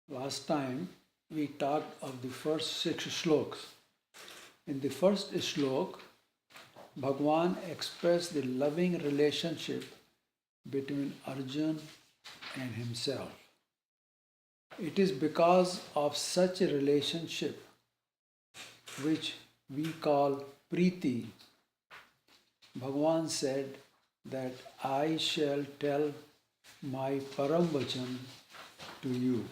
Last time we talked of the first 6 shlokas. In the first shlok, Bhagwan expressed the loving relationship between Arjun and himself. It is because of such a relationship, which we call Preeti, Bhagwan said that I shall tell my Param Vachan to you.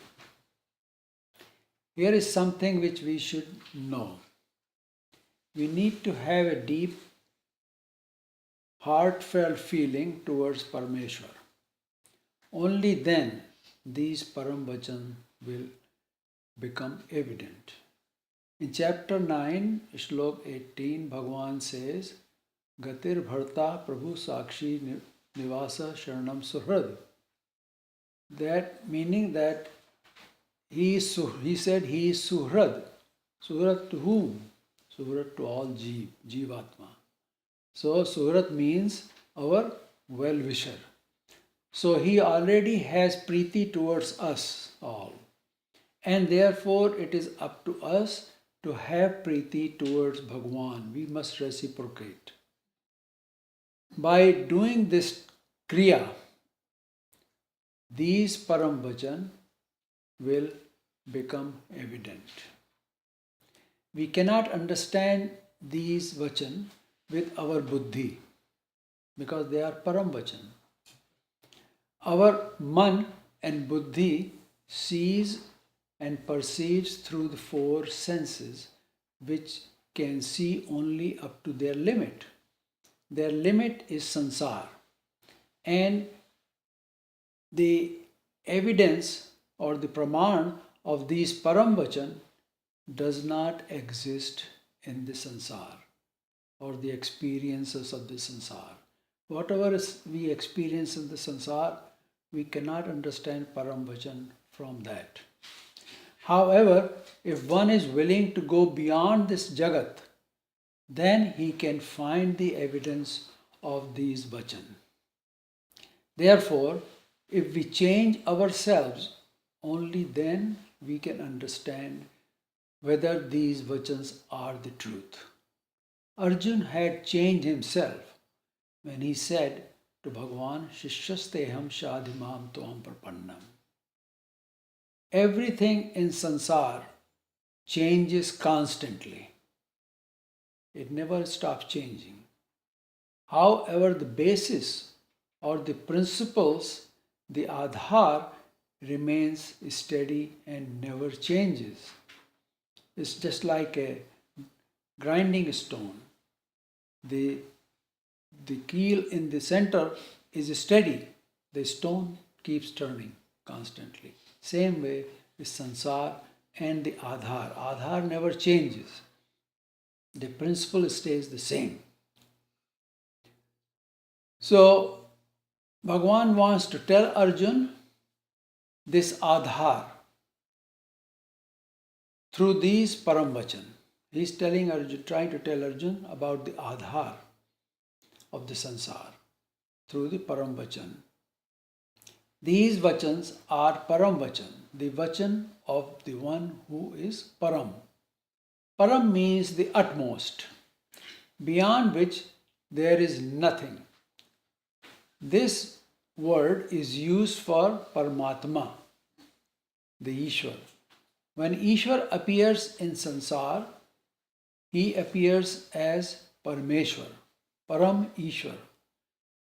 Here is something which we should know. We need to have a deep, heartfelt feeling towards Parameshwar. Only then these Param Vachan will become evident. In chapter 9, Shlok 18, Bhagwan says, Gatir Bharta Prabhu Sakshi Nivasa Sharanam Suhrad. That meaning that he said he is Suhrad. Suhrad to whom? Suhrad to all Jivatma. So Suhrad means our well-wisher. So he already has Preeti towards us all. And therefore it is up to us to have Preeti towards Bhagwan. We must reciprocate. By doing this Kriya, these Param Vachan will become evident. We cannot understand these Vachan with our Buddhi because they are Param Vachan. Our Man and Buddhi sees and perceives through the 4 senses, which can see only up to their limit. Their limit is sansar, and the evidence or the praman of these Param Vachan does not exist in the sansar or the experiences of the sansar. Whatever we experience in the sansar, we cannot understand Param Vachan from that. However, if one is willing to go beyond this Jagat, then he can find the evidence of these Vachan. Therefore, if we change ourselves, only then we can understand whether these Vachans are the truth. Arjun had changed himself when he said to Bhagwan, Shishyasteham Shadhimam Tuam Prapannam. Everything in sansar changes constantly. It never stops changing. However, the basis or the principles, the Adhar, remains steady and never changes. It's just like a grinding stone. The keel in the center is steady. The stone keeps turning constantly. Same way with sansar and the Adhar. Adhar never changes. The principle stays the same. So, Bhagwan wants to tell Arjun this Adhar through these Param Vachan. He is telling Arjun, trying to tell Arjun about the Adhar of the sansar through the Param Vachan. These Vachans are Param Vachan, the Vachan of the one who is Param. Param means the utmost, beyond which there is nothing. This word is used for Paramatma, the Ishwar. When Ishwar appears in sansar, he appears as Parameshwar, Param Ishwar.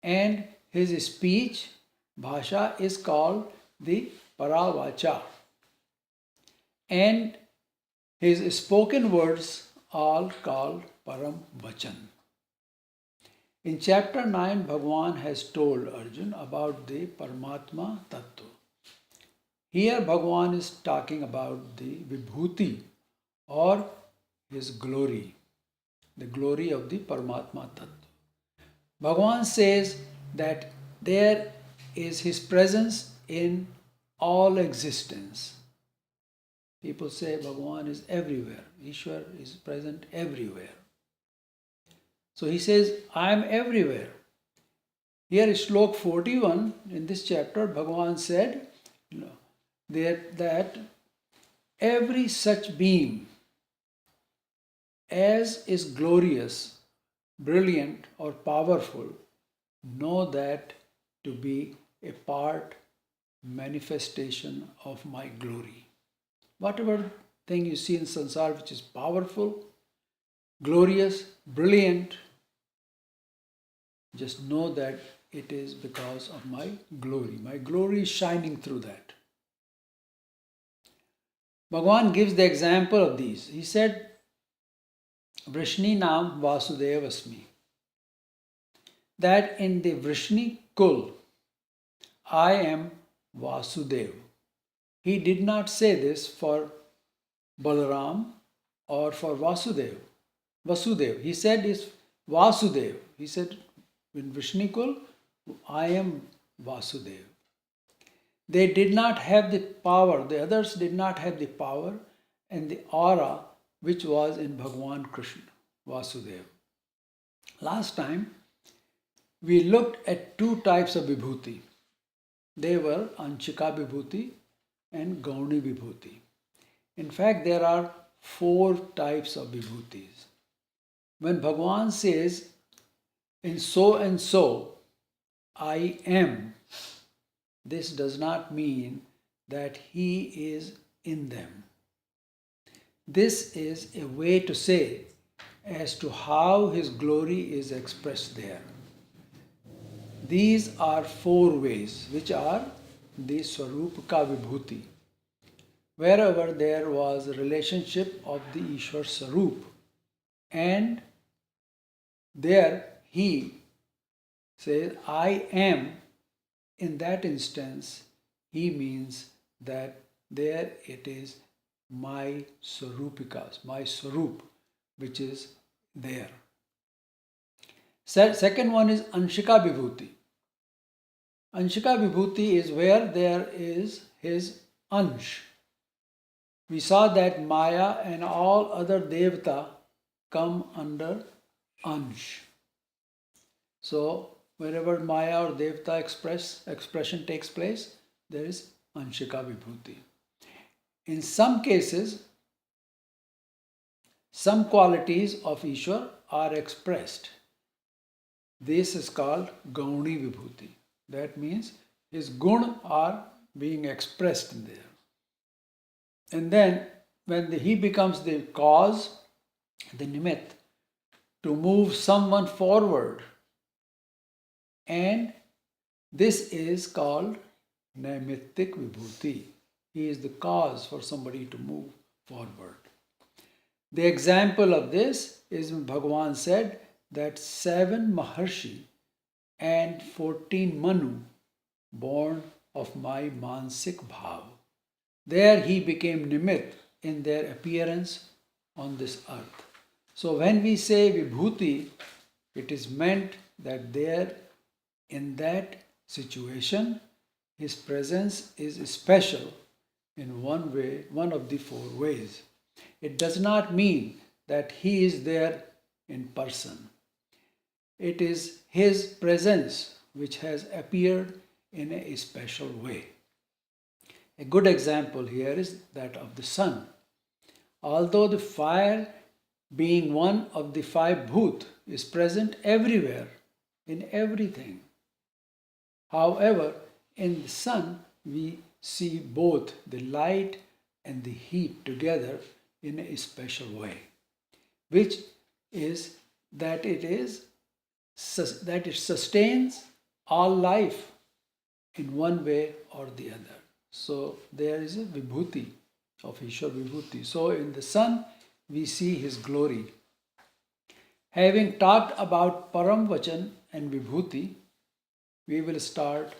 And his speech, Bhasha, is called the Paravacha. And his spoken words are called Param Vachan. In chapter 9, Bhagwan has told Arjun about the Paramatma Tattva. Here Bhagwan is talking about the Vibhuti or his glory, the glory of the Paramatma Tattva. Bhagwan says that there is his presence in all existence. People say Bhagwan is everywhere. Ishwar is present everywhere. So he says, I am everywhere. Here is Shlok 41 in this chapter. Bhagwan said that every such being as is glorious, brilliant, or powerful, know that to be a part, manifestation of my glory. Whatever thing you see in sansar which is powerful, glorious, brilliant, just know that it is because of my glory. My glory is shining through that. Bhagavan gives the example of these. He said, Vrishni Nam Vasudevasmi. That in the Vrishni Kul, I am Vasudev. He did not say this for Balaram or for Vasudev. He said is Vasudev. He said in Vrishni Kul, I am Vasudev. They did not have the power, the others did not have the power and the aura which was in Bhagavan Krishna, Vasudeva. Last time, we looked at two types of vibhuti. They were Anshika vibhuti and Gauni vibhuti. In fact, there are 4 types of vibhutis. When Bhagavan says, in so and so, I am, this does not mean that he is in them. This is a way to say as to how his glory is expressed there. These are 4 ways, which are the Swarupaka Vibhuti. Wherever there was a relationship of the Ishwar Sarup, and there he says, I am, in that instance, he means that there it is my Swarupikas, my Swarup, which is there. Second one is Anshika Vibhuti. Anshika Vibhuti is where there is his Ansh. We saw that Maya and all other Devata come under Ansh. So, wherever Maya or Devata expression takes place, there is Anshika Vibhuti. In some cases, some qualities of Ishwar are expressed. This is called Gauni Vibhuti. That means his gun are being expressed in there. And then when he becomes the cause, the nimit, to move someone forward, and this is called Naimittik Vibhuti. He is the cause for somebody to move forward. The example of this is when Bhagavan said that 7 Maharshi and 14 Manu born of my Mansik Bhav. There he became Nimit in their appearance on this earth. So when we say Vibhuti, it is meant that there in that situation, his presence is special in one way, one of the 4 ways. It does not mean that he is there in person. It is his presence which has appeared in a special way. A good example here is that of the sun. Although the fire, being one of the 5 bhut, is present everywhere, in everything. However, in the sun, we see both the light and the heat together in a special way, which is that it sustains all life in one way or the other. So there is a vibhuti of Ishwar Vibhuti. So in the sun, we see his glory. Having talked about Param Vachan and Vibhuti, we will start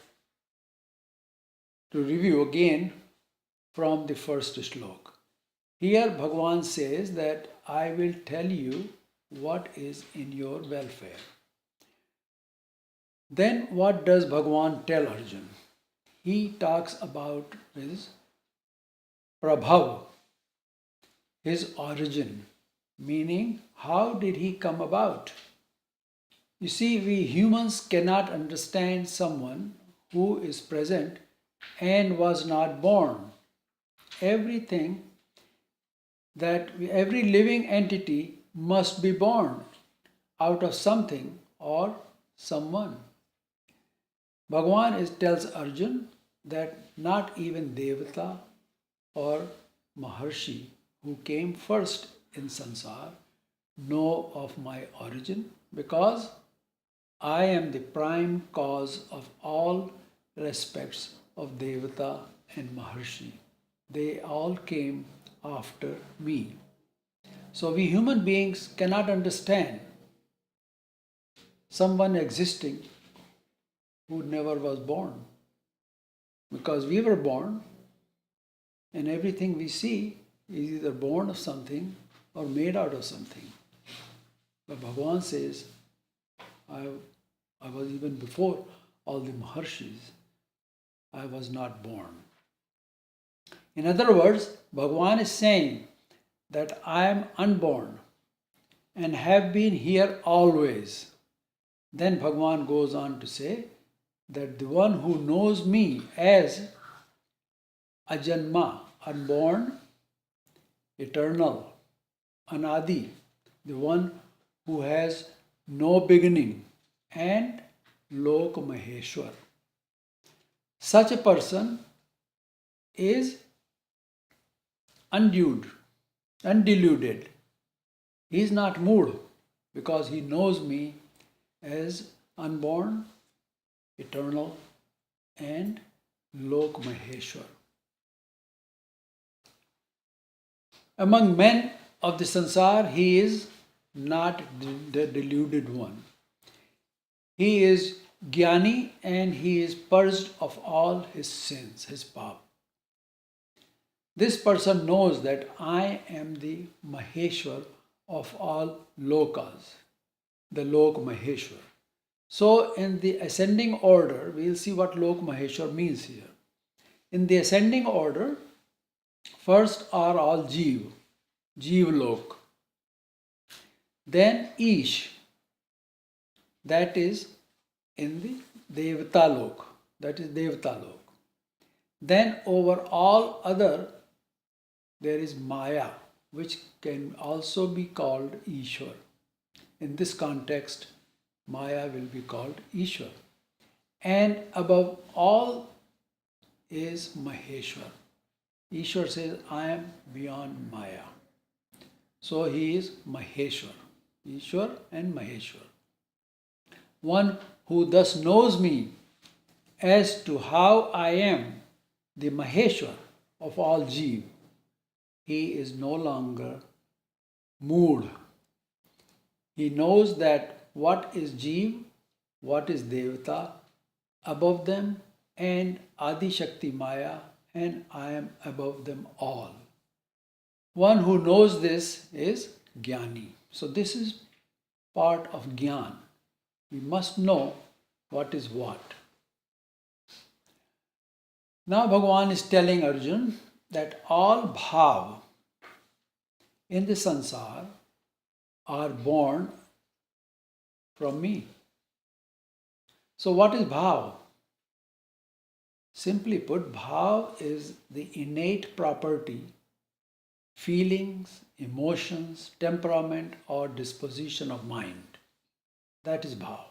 to review again from the first shlok. Here Bhagavan says that I will tell you what is in your welfare. Then what does Bhagavan tell Arjuna? He talks about his prabhav, his origin, meaning how did he come about? You see, we humans cannot understand someone who is present and was not born. Everything that every living entity must be born out of something or someone. Bhagavan tells Arjun that not even Devata or Maharshi who came first in Sansar know of my origin, because I am the prime cause of all respects of Devata and Maharshi. They all came after me. So we human beings cannot understand someone existing who never was born, because we were born, and everything we see is either born of something or made out of something. But Bhagavan says, I was even before all the Maharshis, I was not born. In other words, Bhagavan is saying that I am unborn and have been here always. Then Bhagavan goes on to say that the one who knows me as Ajanma, unborn, eternal, Anadi, the one who has no beginning, and Lok Maheshwar. Such a person is undeluded. He is not moved because he knows me as unborn, eternal, and Lok Maheshwar. Among men of the sansar, he is not the deluded one. He is Jnani and he is purged of all his sins, his pap. This person knows that I am the Maheshwar of all lokas, the Lok Maheshwar. So in the ascending order, we will see what Lok Maheshwar means here. In the ascending order, first are all Jeev Lok. Then Ish, that is in the Devata Lok, that is Devata Lok. Then over all other, there is Maya, which can also be called Ishwar. In this context, Maya will be called Ishwar. And above all is Maheshwar. Ishwar says, I am beyond Maya. So he is Maheshwar. Ishwar and Maheshwar. One who thus knows me as to how I am the Maheshwar of all Jeev, he is no longer moved. He knows that what is Jeev, what is Devata, above them, and Adi Shakti Maya, and I am above them all. One who knows this is Jnani. So this is part of Jnana. We must know what is what. Now Bhagavan is telling Arjun that all bhav in the sansar are born from me. So what is bhav? Simply put, bhav is the innate property, feelings, emotions, temperament, or disposition of mind. That is bhav.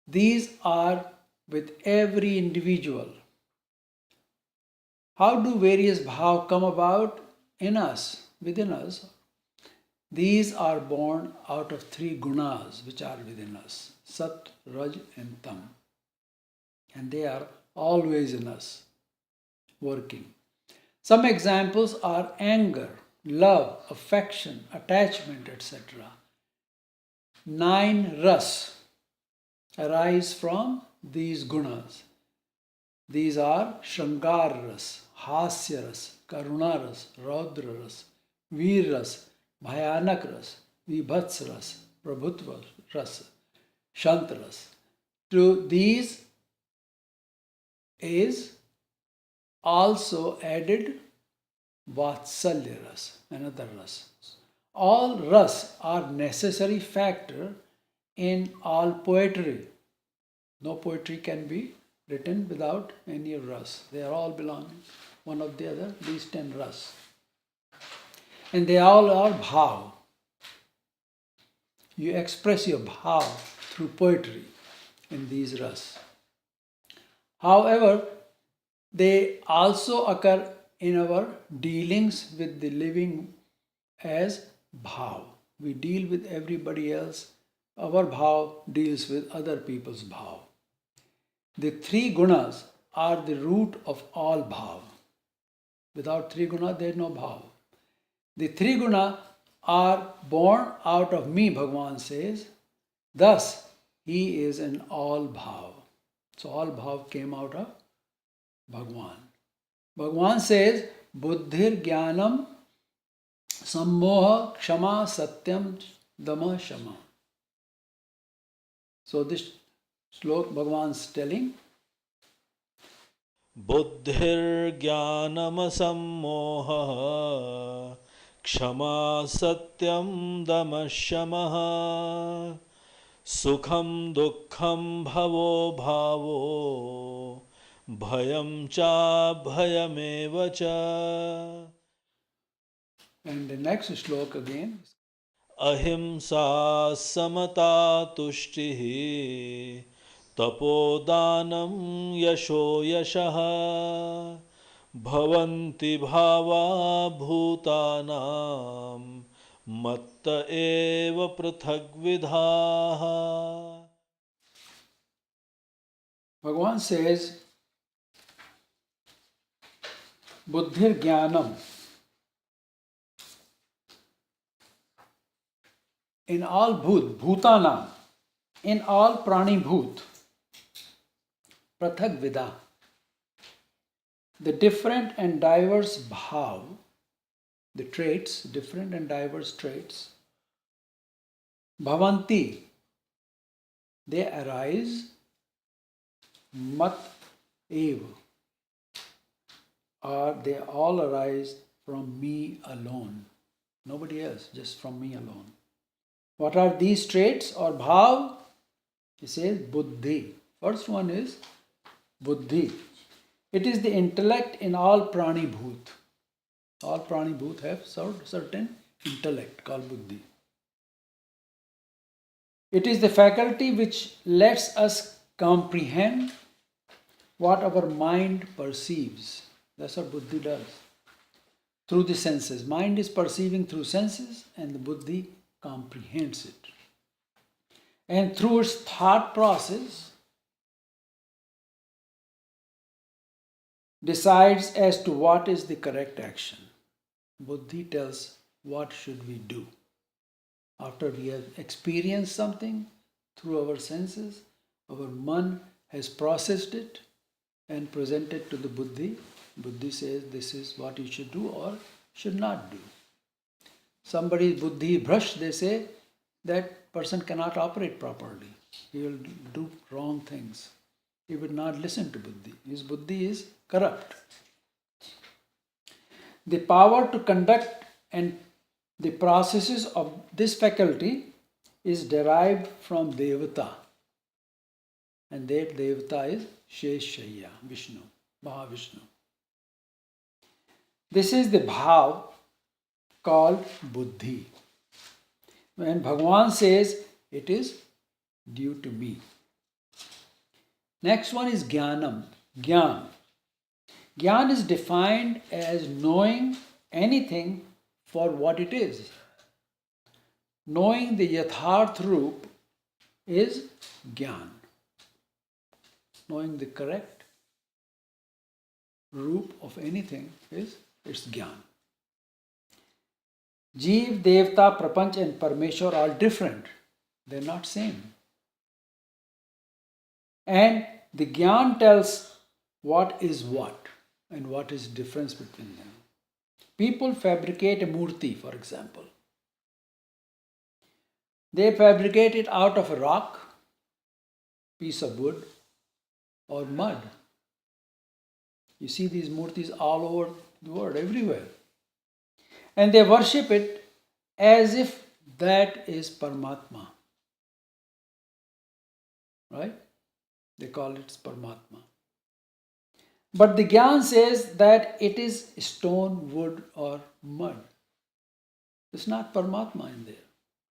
These are with every individual. How do various bhav come about in us, within us? These are born out of three gunas which are within us, Sat, Raj and Tam. And they are always in us, working. Some examples are anger, love, affection, attachment, etc. 9 ras arise from these gunas. These are Shrangar ras, Hasya ras, Karuna ras, Raudra ras, Veer ras, Bhayanak ras, Vibhats ras, Prabhutva ras, Shant ras. To these is also added Vatsalya ras, another ras. All ras are necessary factor in all poetry. No poetry can be written without any ras. They are all belonging one of the other, these 10 ras. And they all are bhav. You express your bhav through poetry in these ras. However, they also occur in our dealings with the living as bhav. We deal with everybody else. Our bhav deals with other people's bhav. The three gunas are the root of all bhav. Without three guna, there is no bhav. The three guna are born out of me, Bhagavan says. Thus, he is an all bhav. So all bhav came out of Bhagavan. Bhagavan says, Buddhir Jnanam Sammoha Kshama Satyam Dama Shama. So this slok Bhagavan is telling, बुद्धिर्ज्ञानमसम्मोहः क्षमा सत्यं दमः शमः सुखं दुःखं भवो भावो भयं चाभयमेव च. and the next slok again, अहिंसा समता तुष्टिः तपोदानं यशो यशः भवन्ति भावा भूतानां मत्त एव पृथग्विधाः. Bhagavan says, Buddhir Jnanam. In all bhutanam, in all prani bhut, prathak vida, the different and diverse bhav, the traits, different and diverse traits, bhavanti, they arise, mat eva, or they all arise from me alone. Nobody else, just from me alone. What are these traits or bhav? He says buddhi. First one is buddhi. It is the intellect in all prani bhut. All prani bhut have certain intellect called buddhi. It is the faculty which lets us comprehend what our mind perceives. That's what buddhi does. Through the senses. Mind is perceiving through senses and the buddhi comprehends it. And through its thought process, decides as to what is the correct action. Buddhi tells what should we do. After we have experienced something through our senses, our man has processed it and presented to the buddhi. Buddhi says this is what you should do or should not do. Somebody's buddhi brush, they say, that person cannot operate properly. He will do wrong things. He will not listen to buddhi. His buddhi is corrupt. The power to conduct and the processes of this faculty is derived from Devata. And that Devata is Sheshaya, Vishnu, Mahavishnu. This is the bhav called buddhi. When Bhagavan says it is due to me. Next one is jnanam, jnana. Jnana is defined as knowing anything for what it is. Knowing the yatharth roop is jnana. Knowing the correct roop of anything is its jnana. Jeev, Devta, Prapanch and Parmeshwar are different. They're not same. And the Gyan tells what is what and what is difference between them. People fabricate a murti, for example. They fabricate it out of a rock, piece of wood, or mud. You see these murtis all over the world, everywhere. And they worship it as if that is Paramatma. Right? They call it Paramatma. But the Gyan says that it is stone, wood or mud. It's not Paramatma in there.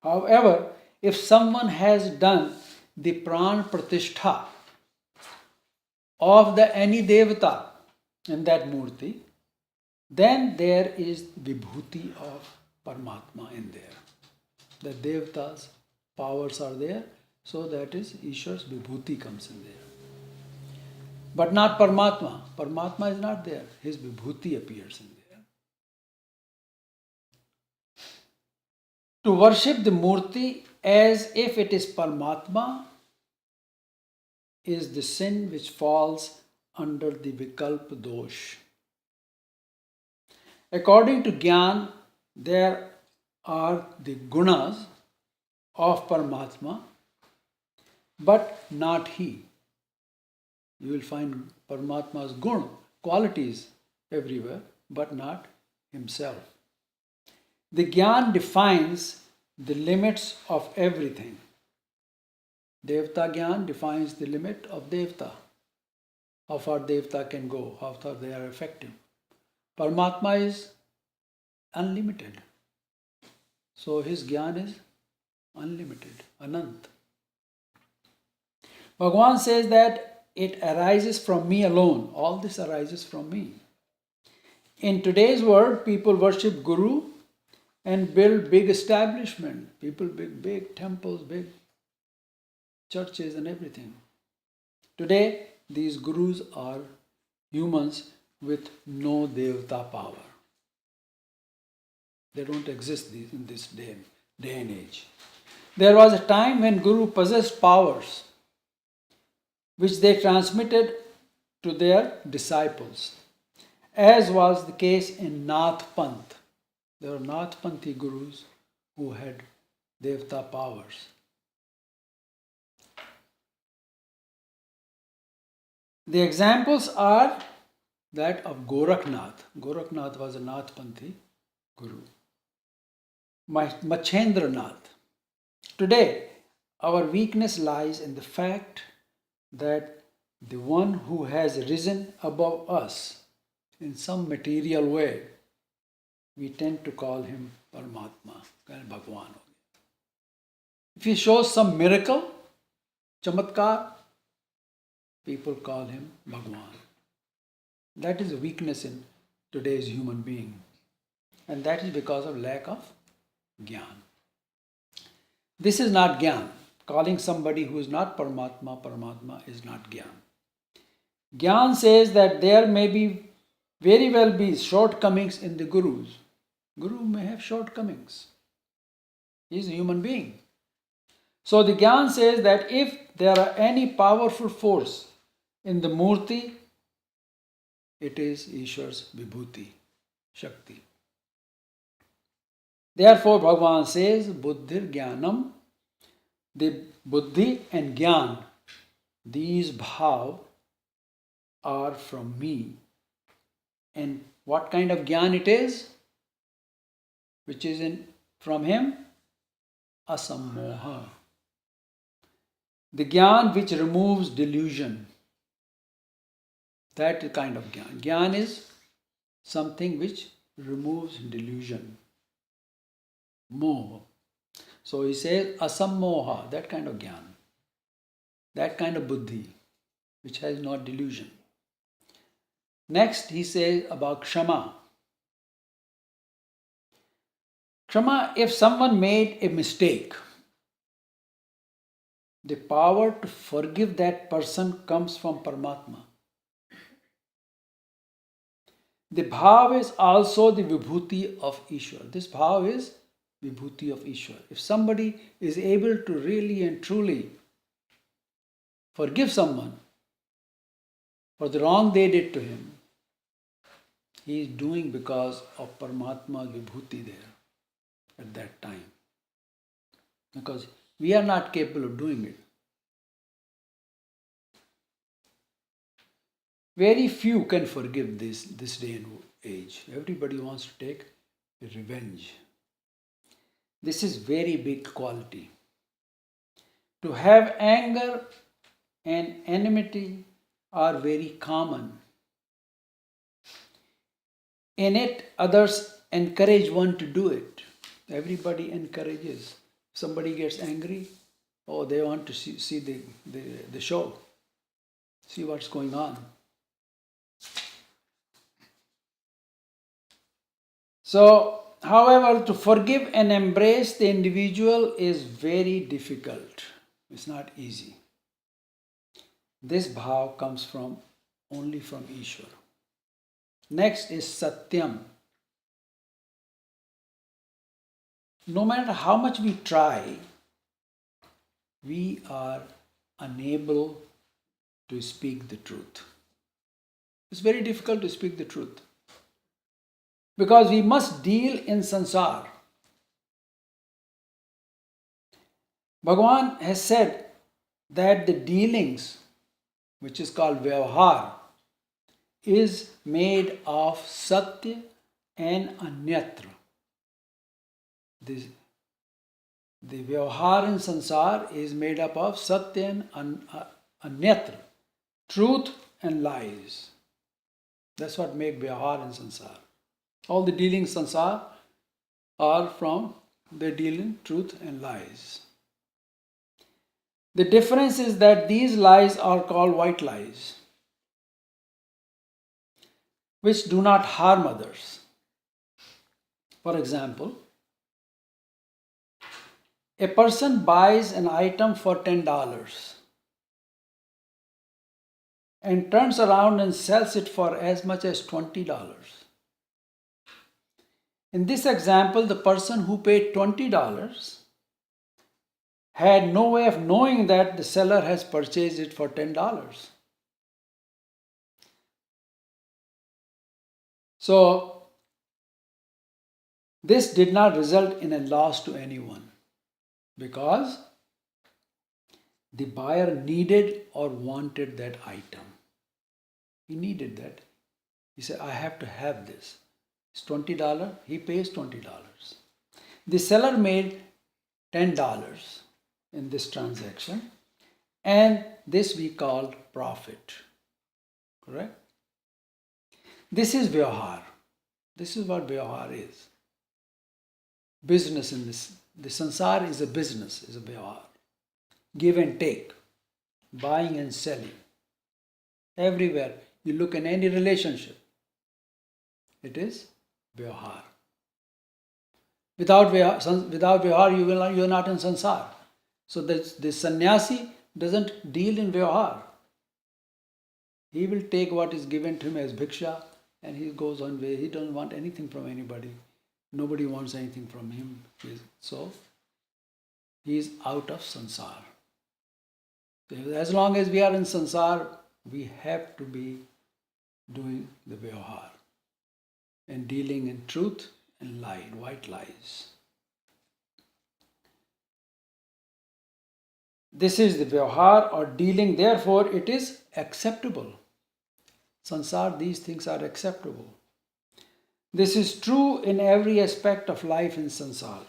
However, if someone has done the pran pratishtha of the any devata in that murti, then there is vibhuti of Paramatma in there. The devatas, powers are there, so that is Ishwar's vibhuti comes in there. But not Paramatma. Paramatma is not there. His vibhuti appears in there. To worship the murti as if it is Paramatma is the sin which falls under the Vikalpa dosh. According to Gyan, there are the gunas of Paramatma, but not he. You will find Paramatma's gun, qualities everywhere, but not himself. The Gyan defines the limits of everything. Devta Gyan defines the limit of Devta. How far Devta can go, how far they are effective. Paramatma is unlimited. So his Gyan is unlimited, Anant. Bhagavan says that it arises from me alone. All this arises from me. In today's world, people worship Guru and build big establishment. People build big temples, big churches and everything. Today, these gurus are humans with no devata power. They don't exist in this day and age. There was a time when Guru possessed powers which they transmitted to their disciples, as was the case in Nath Panth. There were Nath Panthi gurus who had devata powers. The examples are that of Gorakhnath. Gorakhnath was a Nath Panthi guru. Machendranath. Today, our weakness lies in the fact that the one who has risen above us in some material way, we tend to call him Paramatma, Bhagavan. If he shows some miracle, chamatkar, people call him Bhagavan. That is a weakness in today's human being. And that is because of lack of Gyan. This is not Gyan. Calling somebody who is not Paramatma, Paramatma is not Gyan. Gyan says that there may be very well be shortcomings in the gurus. Guru may have shortcomings. He is a human being. So the Gyan says that if there are any powerful force in the murti, it is Ishwar's vibhuti, Shakti. Therefore, Bhagavan says, Buddhir Jnanam, the Buddhi and Gyan, these bhav are from me. And what kind of Gyan it is? Which is from him? Asammoha. The Gyan which removes delusion. That kind of Gyan. Gyan is something which removes delusion. Moha. So he says asammoha, that kind of Gyan. That kind of buddhi, which has not delusion. Next he says about kshama. Kshama, if someone made a mistake, the power to forgive that person comes from Paramatma. The bhav is also the vibhuti of Ishwar. This bhav is vibhuti of Ishwar. If somebody is able to really and truly forgive someone for the wrong they did to him, he is doing because of Paramatma's vibhuti there at that time. Because we are not capable of doing it. Very few can forgive this day and age. Everybody wants to take revenge. This is very big quality. To have anger and enmity are very common. In it, others encourage one to do it. Everybody encourages. Somebody gets angry, oh, they want to see the show, see what's going on. So, however, to forgive and embrace the individual is very difficult. It's not easy. This bhav comes from only from Ishwar. Next is Satyam. No matter how much we try, we are unable to speak the truth. It's very difficult to speak the truth. Because we must deal in sansar. Bhagavan has said that the dealings, which is called vyavhar, is made of satya and anyatra. The vyavhar in sansar is made up of satya and anyatra, truth and lies. That's what makes vyavhar in sansar. All the dealings in sansar are from the dealing truth and lies. The difference is that these lies are called white lies, which do not harm others. For example, a person buys an item for $10 and turns around and sells it for as much as $20. In this example, the person who paid $20 had no way of knowing that the seller has purchased it for $10. So, this did not result in a loss to anyone because the buyer needed or wanted that item. He needed that. He said, I have to have this. It's $20, he pays $20. The seller made $10 in this transaction, and this we call profit. Correct? This is vyavhar. This is what vyavhar is. Business in this. The sansar is a business, is a vyavhar. Give and take, buying and selling. Everywhere you look in any relationship, it is vyavhar. Without vyavhar, you are not in sansar. So the sannyasi doesn't deal in vyavhar. He will take what is given to him as bhiksha and he goes on way. He doesn't want anything from anybody. Nobody wants anything from him. So he is out of sansar. As long as we are in sansar, we have to be doing the vyavhar and dealing in truth and lie, white lies. This is the vyavhar or dealing, therefore it is acceptable. Sansar, these things are acceptable. This is true in every aspect of life in sansar.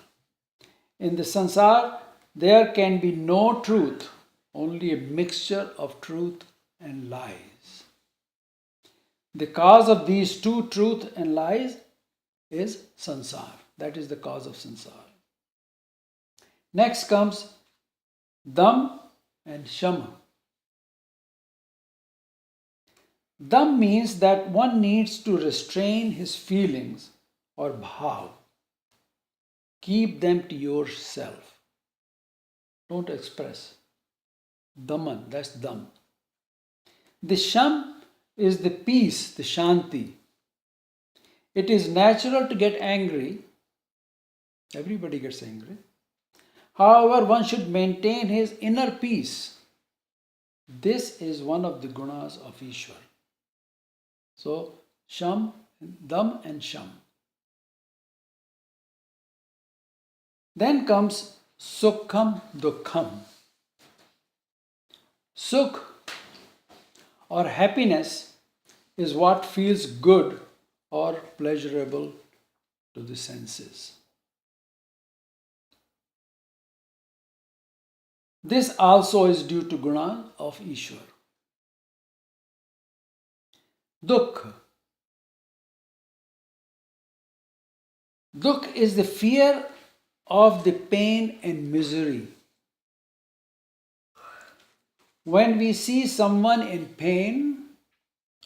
In the sansar, there can be no truth, only a mixture of truth and lies. The cause of these two, truth and lies, is sansar. That is the cause of sansar. Next comes dam and shama. Dam means that one needs to restrain his feelings or bhav. Keep them to yourself. Don't express. Daman, that's dam. The sham is the peace, the shanti. It is natural to get angry. Everybody gets angry. However, one should maintain his inner peace. This is one of the gunas of Ishwar. So, sham, dam and sham. Then comes sukham, dukkham. Sukh or happiness is what feels good or pleasurable to the senses. This also is due to guna of Ishwar. Dukh. Dukh is the fear of the pain and misery. When we see someone in pain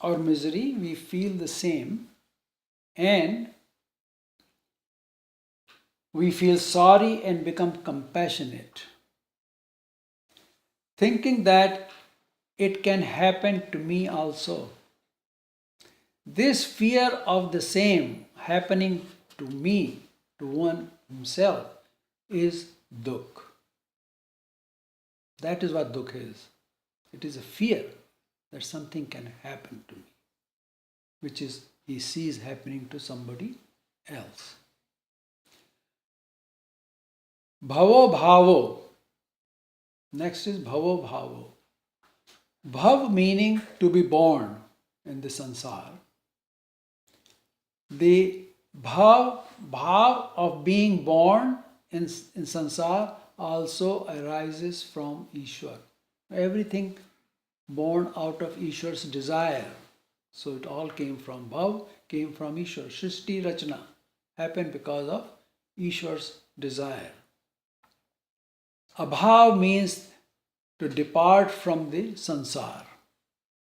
or misery, we feel the same and we feel sorry and become compassionate, thinking that it can happen to me also. This fear of the same happening to me, to one himself, is dukh. That is what dukh is. It is a fear that something can happen to me, which is he sees happening to somebody else. Bhavo bhavo. Next is bhavo bhavo. Bhav meaning to be born in the sansar. The bhav of being born in sansar also arises from Ishwar. Everything born out of Ishwar's desire. So it all came from bhav, came from Ishwar. Shrishti Rachana happened because of Ishwar's desire. Abhav means to depart from the sansar.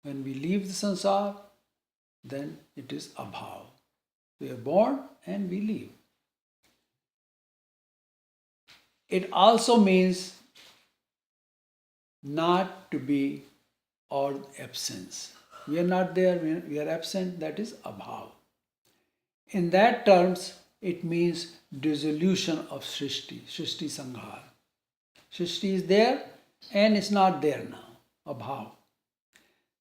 When we leave the sansar, then it is abhav. We are born and we leave. It also means not to be or absence. We are not there, we are absent, that is abhav. In that terms, it means dissolution of Srishti, Srishti Sanghar. Srishti is there and it's not there now, abhav.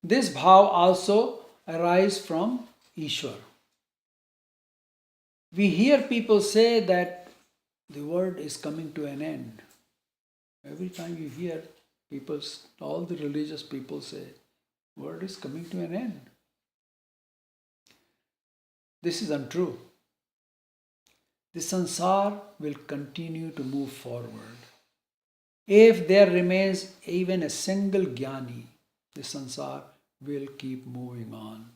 This bhav also arises from Ishwar. We hear people say that the world is coming to an end. Every time you hear people, all the religious people say, world is coming to an end. This is untrue. The sansar will continue to move forward. If there remains even a single jnani, the sansar will keep moving on.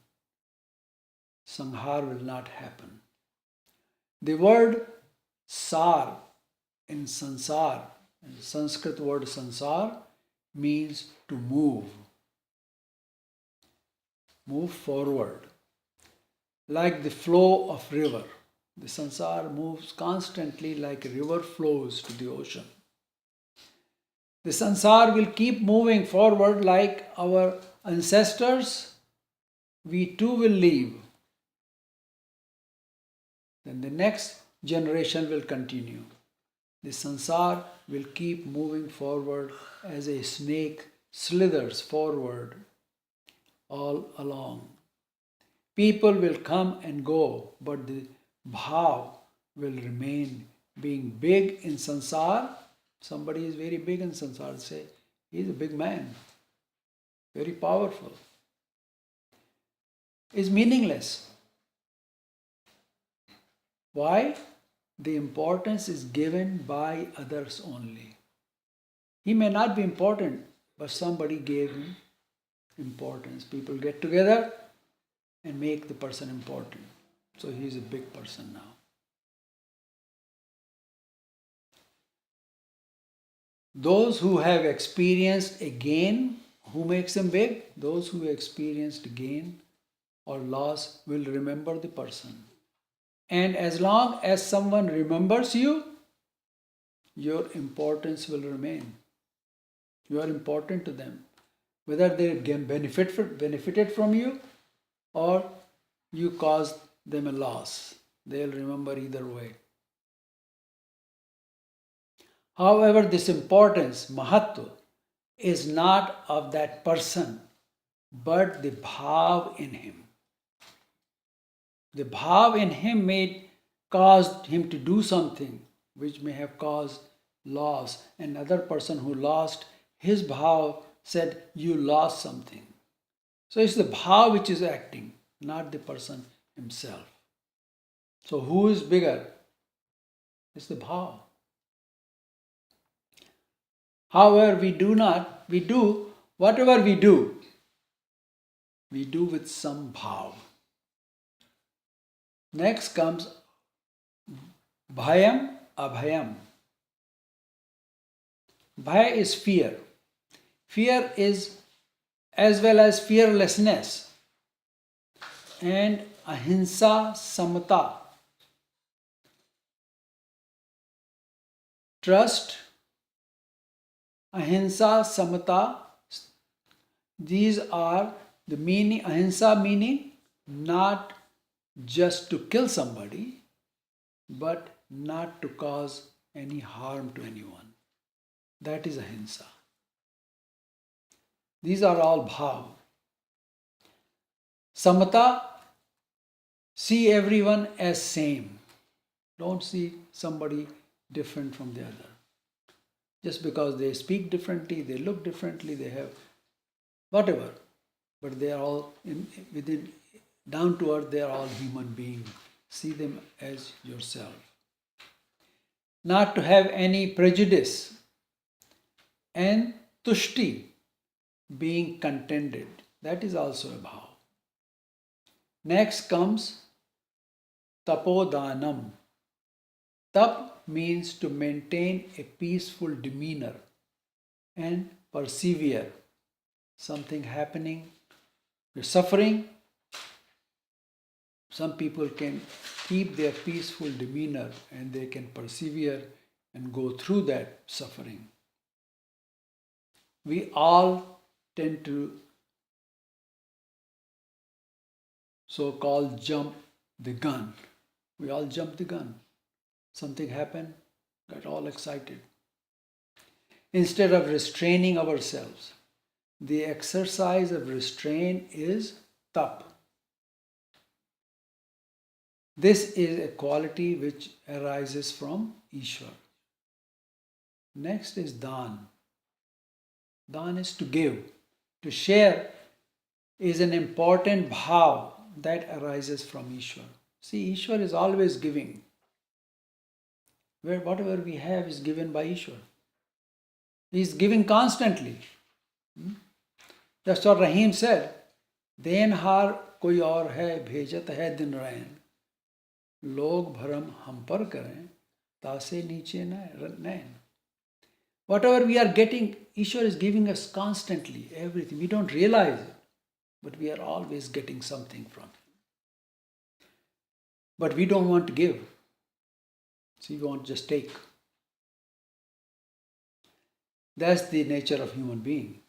Sanghar will not happen. The word sar in sansar, in Sanskrit word sansar, means to move. Move forward. Like the flow of river. The sansar moves constantly like a river flows to the ocean. The sansar will keep moving forward like our ancestors. We too will leave. Then the next generation will continue. The sansar will keep moving forward as a snake slithers forward all along. People will come and go, but the bhav will remain. Being big in sansar, somebody is very big in sansar, say, he is a big man, very powerful, is meaningless. Why? The importance is given by others only. He may not be important, but somebody gave him importance. People get together and make the person important. So he is a big person now. Those who have experienced a gain, who makes them big? Those who experienced gain or loss will remember the person. And as long as someone remembers you, your importance will remain. You are important to them. Whether they benefited from you or you caused them a loss, they'll remember either way. However, this importance, mahatva, is not of that person, but the bhav in him. The bhav in him may caused him to do something which may have caused loss. Another person who lost, his bhav said, you lost something. So it's the bhav which is acting, not the person himself. So who is bigger? It's the bhav. However, whatever we do with some bhav. Next comes bhayam abhayam. Bhaya is fear. Fear is as well as fearlessness. And ahimsa samata. Trust, ahimsa samata. These are the meaning. Ahimsa meaning not just to kill somebody, but not to cause any harm to anyone. That is ahimsa. These are all bhav. Samata, see everyone as same. Don't see somebody different from the other. Just because they speak differently, they look differently, they have whatever, but they are all within, down to earth, they are all human beings. See them as yourself. Not to have any prejudice. And tushti, being contented. That is also a bhav. Next comes tapodanam. Tap means to maintain a peaceful demeanor and persevere. Something happening, you're suffering. Some people can keep their peaceful demeanor and they can persevere and go through that suffering. We all tend to so-called jump the gun. We all jump the gun. Something happened, got all excited. Instead of restraining ourselves, the exercise of restraint is tap. This is a quality which arises from Ishwar. Next is dan. Dan is to give. To share is an important bhav that arises from Ishwar. See, Ishwar is always giving. Whatever we have is given by Ishwar. He is giving constantly. That's what Rahim said. Denhar koi aur hai, bhejat hai din rain. Log bharam hum par karen, tase niche nain. Whatever we are getting, Ishwar is giving us constantly, everything. We don't realize it, but we are always getting something from Him. But we don't want to give. See, we want to just take. That's the nature of human being.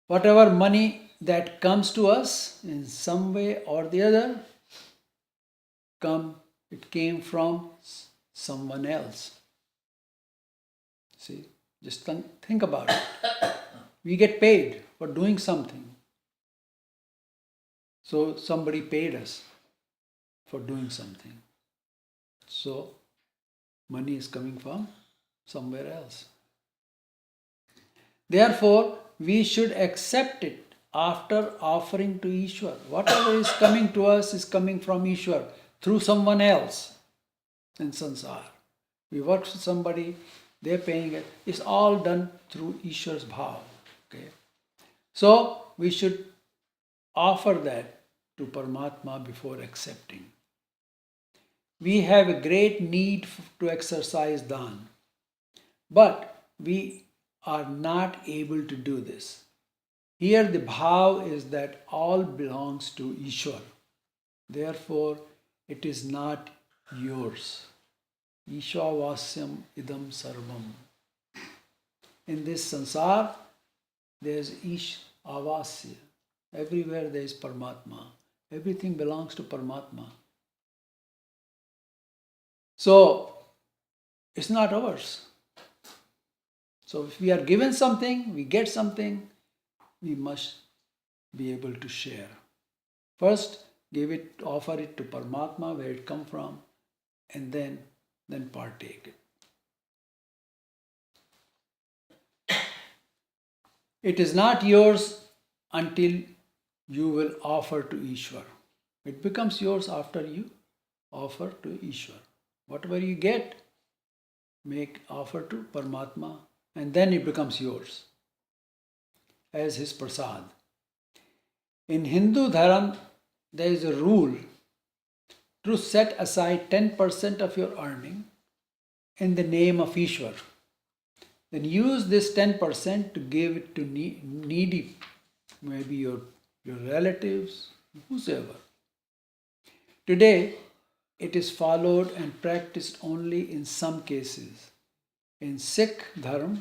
Whatever money that comes to us in some way or the other, it came from someone else. See, just think about it. We get paid for doing something. So somebody paid us for doing something. So money is coming from somewhere else. Therefore, we should accept it after offering to Ishwar. Whatever is coming to us is coming from Ishwar through someone else in sansar. We work for somebody, they're paying it. It's all done through Ishwar's bhav. Okay? So we should offer that to Paramatma before accepting. We have a great need to exercise dan, but we are not able to do this. Here the bhav is that all belongs to Ishwar. Therefore, it is not yours. Ishwavasyam idam sarvam. In this sansar, there is Ishwavasya. Everywhere there is Paramatma. Everything belongs to Paramatma. So, it's not ours. So, if we are given something, we get something, we must be able to share. First, offer it to Paramatma, where it comes from, and then partake it. It is not yours until you will offer to Ishwar. It becomes yours after you offer to Ishwar. Whatever you get, offer to Paramatma, and then it becomes yours as his prasad. In Hindu Dharam, there is a rule to set aside 10% of your earning in the name of Ishwar. Then use this 10% to give it to needy, maybe your relatives, whosoever. Today, it is followed and practiced only in some cases. In Sikh Dharma,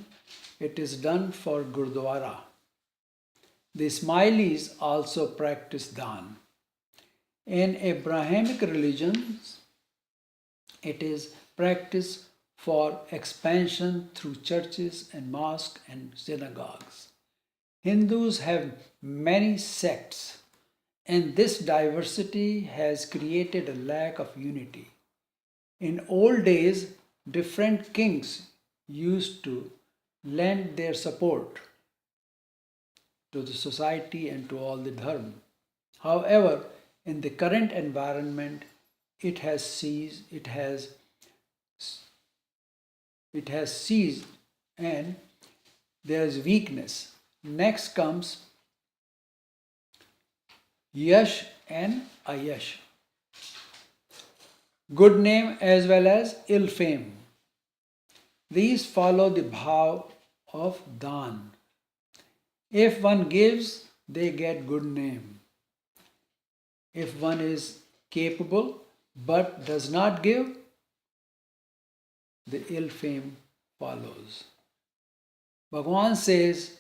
it is done for Gurdwara. The Ismailis also practice Dan. In Abrahamic religions, it is practiced for expansion through churches and mosques and synagogues. Hindus have many sects, and this diversity has created a lack of unity. In old days, different kings used to lend their support to the society and to all the dharma. However, in the current environment, it has ceased, and there is weakness. Next comes Yash and Ayash. Good name as well as ill fame. These follow the bhav of Dan. If one gives, they get good name. If one is capable but does not give, the ill fame follows. Bhagavan says,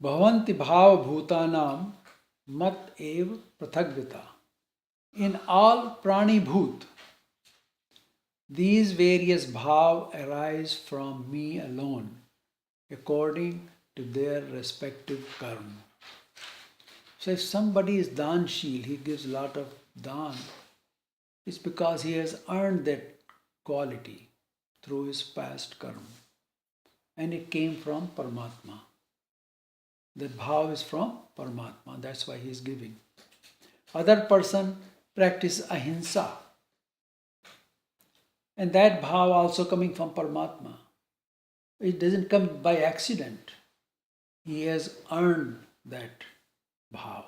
Bhavanti bhava bhutanam mat ev prathagvita. In all prani bhut, these various bhav arise from me alone, according to their respective karma. So if somebody is dansheel, he gives a lot of dan, it's because he has earned that quality through his past karma. And it came from Paramatma. That bhav is from Paramatma, that's why he is giving. Other person practice ahimsa. And that bhav also coming from Paramatma. It doesn't come by accident. He has earned that bhav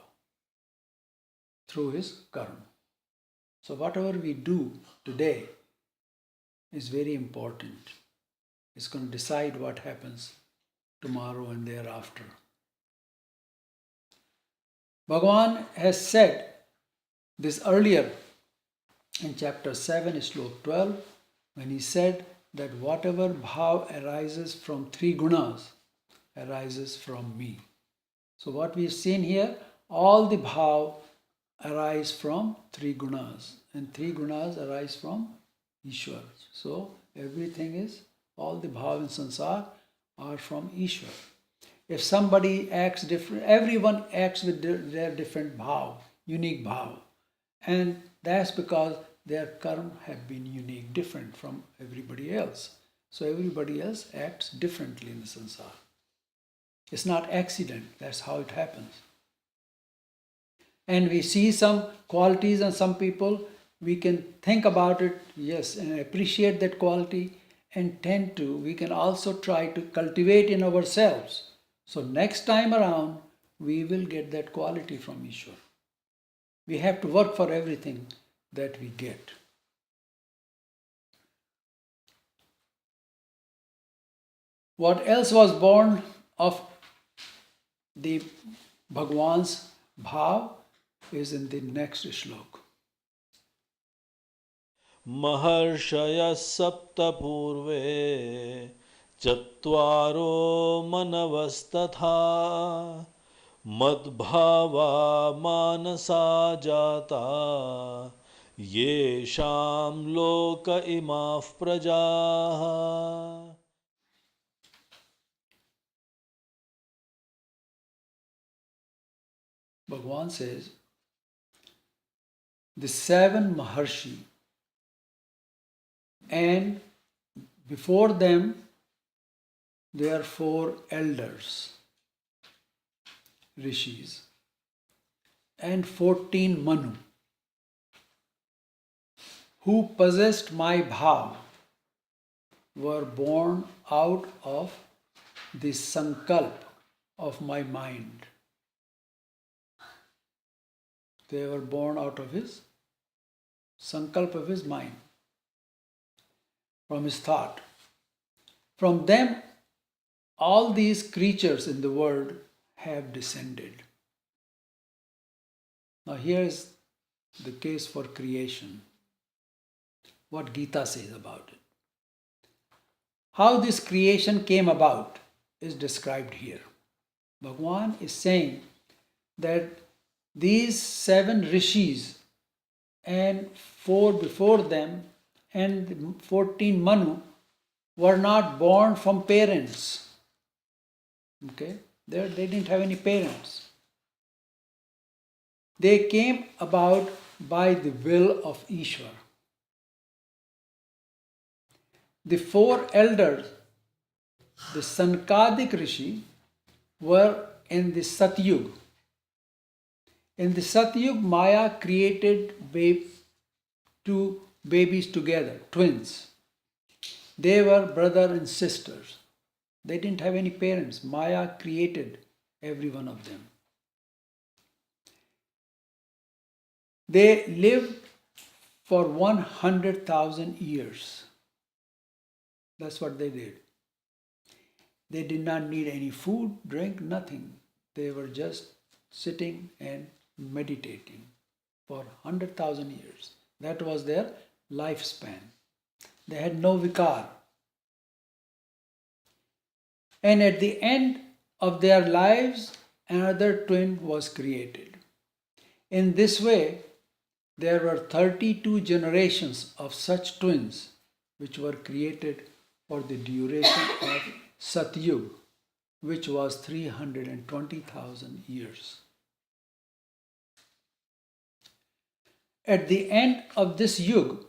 through his karma. So whatever we do today is very important. It's going to decide what happens tomorrow and thereafter. Bhagavan has said this earlier in chapter 7, slok 12, when he said that whatever bhav arises from three gunas arises from me. So what we've seen here, all the bhav arise from three gunas, and three gunas arise from Ishwar. So everything is, all the bhav in sansar are from Ishwar. If somebody acts different, everyone acts with their different bhav, unique bhav. And that's because their karma have been unique, different from everybody else. So everybody else acts differently in the sansar. It's not accident, that's how it happens. And we see some qualities in some people, we can think about it, yes, and appreciate that quality, and we can also try to cultivate in ourselves. So next time around, we will get that quality from Ishwar. We have to work for everything that we get. What else was born of the Bhagwan's bhav is in the next shlok. Maharshaya sapta purve chatvaro manavastatha madbhava manasa jata yesham loka imaf prajaha. Bhagavan says, the 7 Maharshi, and before them there are 4 elders, rishis, and 14 Manu, who possessed my bhav, were born out of the sankalp of my mind. They were born out of his sankalp of his mind, from his thought. From them, all these creatures in the world have descended. Now, here is the case for creation. What Gita says about it. How this creation came about is described here. Bhagwan is saying that these 7 rishis and 4 before them and 14 Manu were not born from parents. Okay? They didn't have any parents. They came about by the will of Ishvara. The 4 elders, the Sankadik Rishi, were in the Satyug. In the Satyug, Maya created 2 babies together, twins. They were brother and sisters. They didn't have any parents. Maya created every one of them. They lived for 100,000 years. That's what they did. They did not need any food, drink, nothing. They were just sitting and meditating for 100,000 years. That was their lifespan. They had no vikar. And at the end of their lives, another twin was created. In this way, there were 32 generations of such twins which were created for the duration of Satyug, which was 320,000 years. At the end of this yug,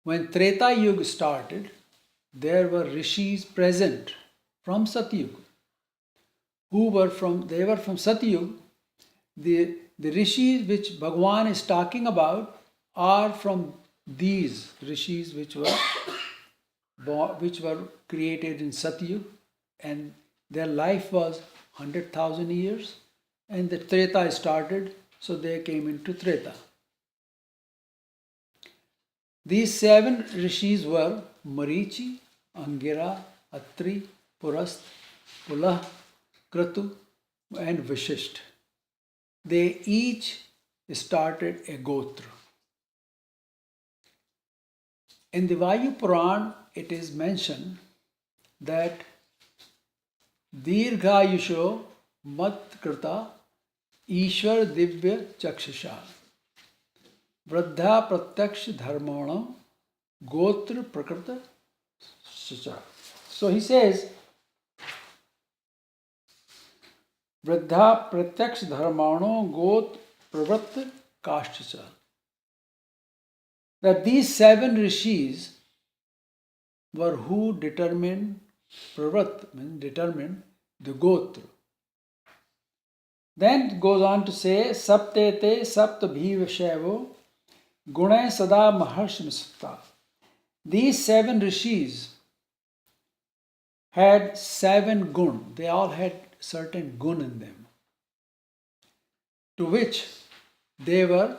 when Treta Yuga started, there were rishis present from Satyug. They were from Satyug. The rishis which Bhagwan is talking about are from these rishis which were created in Satyug, and their life was 100,000 years, and the Treta started, so they came into Treta. These 7 rishis were Marichi, Angira, Atri, Purast, Pulah, Kratu, and Vishishta. They each started a gotra. In the Vayu Puran, it is mentioned that Dirghayusho Matkrita Ishwar Divya Chakshasha Vradha Pratyaksh Dharmanam Gotra Prakrita Shacha. So he says, Vradha Pratyaksh Dharmano Got Pravrat Kashtacha. That these 7 rishis were who determined Pravrat, means determined the Gotra. Then it goes on to say, Saptete Saptabhiva Shaivo Gune Sada Maharshmasutta. These 7 rishis had 7 gun. They all had certain gun in them, to which they were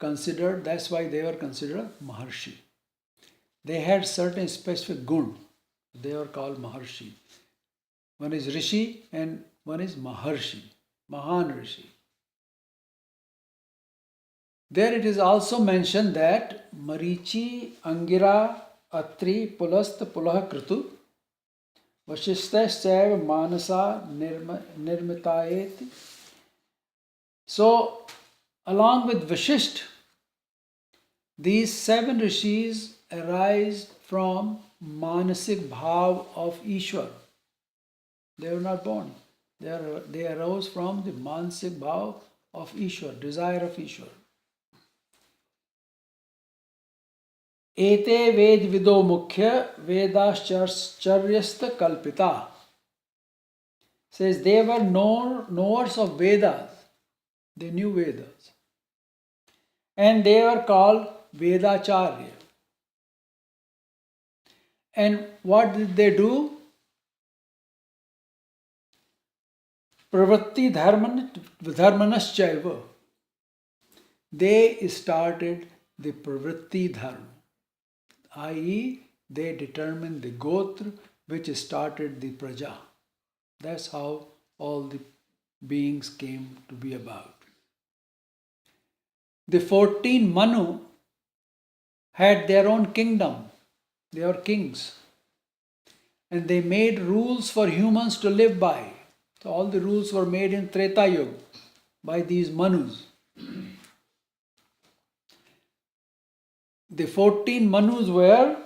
considered, that's why they were considered Maharshi. They had certain specific gun. They were called Maharshi. One is Rishi and one is Maharshi, Mahan Rishi. There it is also mentioned that Marichi, Angira, Atri, Pulasta, Pulah, Kritu, Vashishtasya, Manasa, Nirmitayeti. So, along with Vashishta, these 7 rishis arise from Manasik Bhav of Ishwar. They were not born. They arose from the Manasik Bhav of Ishwar, desire of Ishwar. Ete Ved Vido Mukhya Vedascharyasta Kalpita. Says they were knowers of Vedas. They knew Vedas. And they were called Vedacharya. And what did they do? pravritti dharmanaschaiva. They started the pravritti dharma, i.e., they determined the gotra which started the praja. That's how all the beings came to be about. The 14 Manu had their own kingdom. They were kings. And they made rules for humans to live by. So all the rules were made in Treta Yuga by these Manus. The 14 Manus were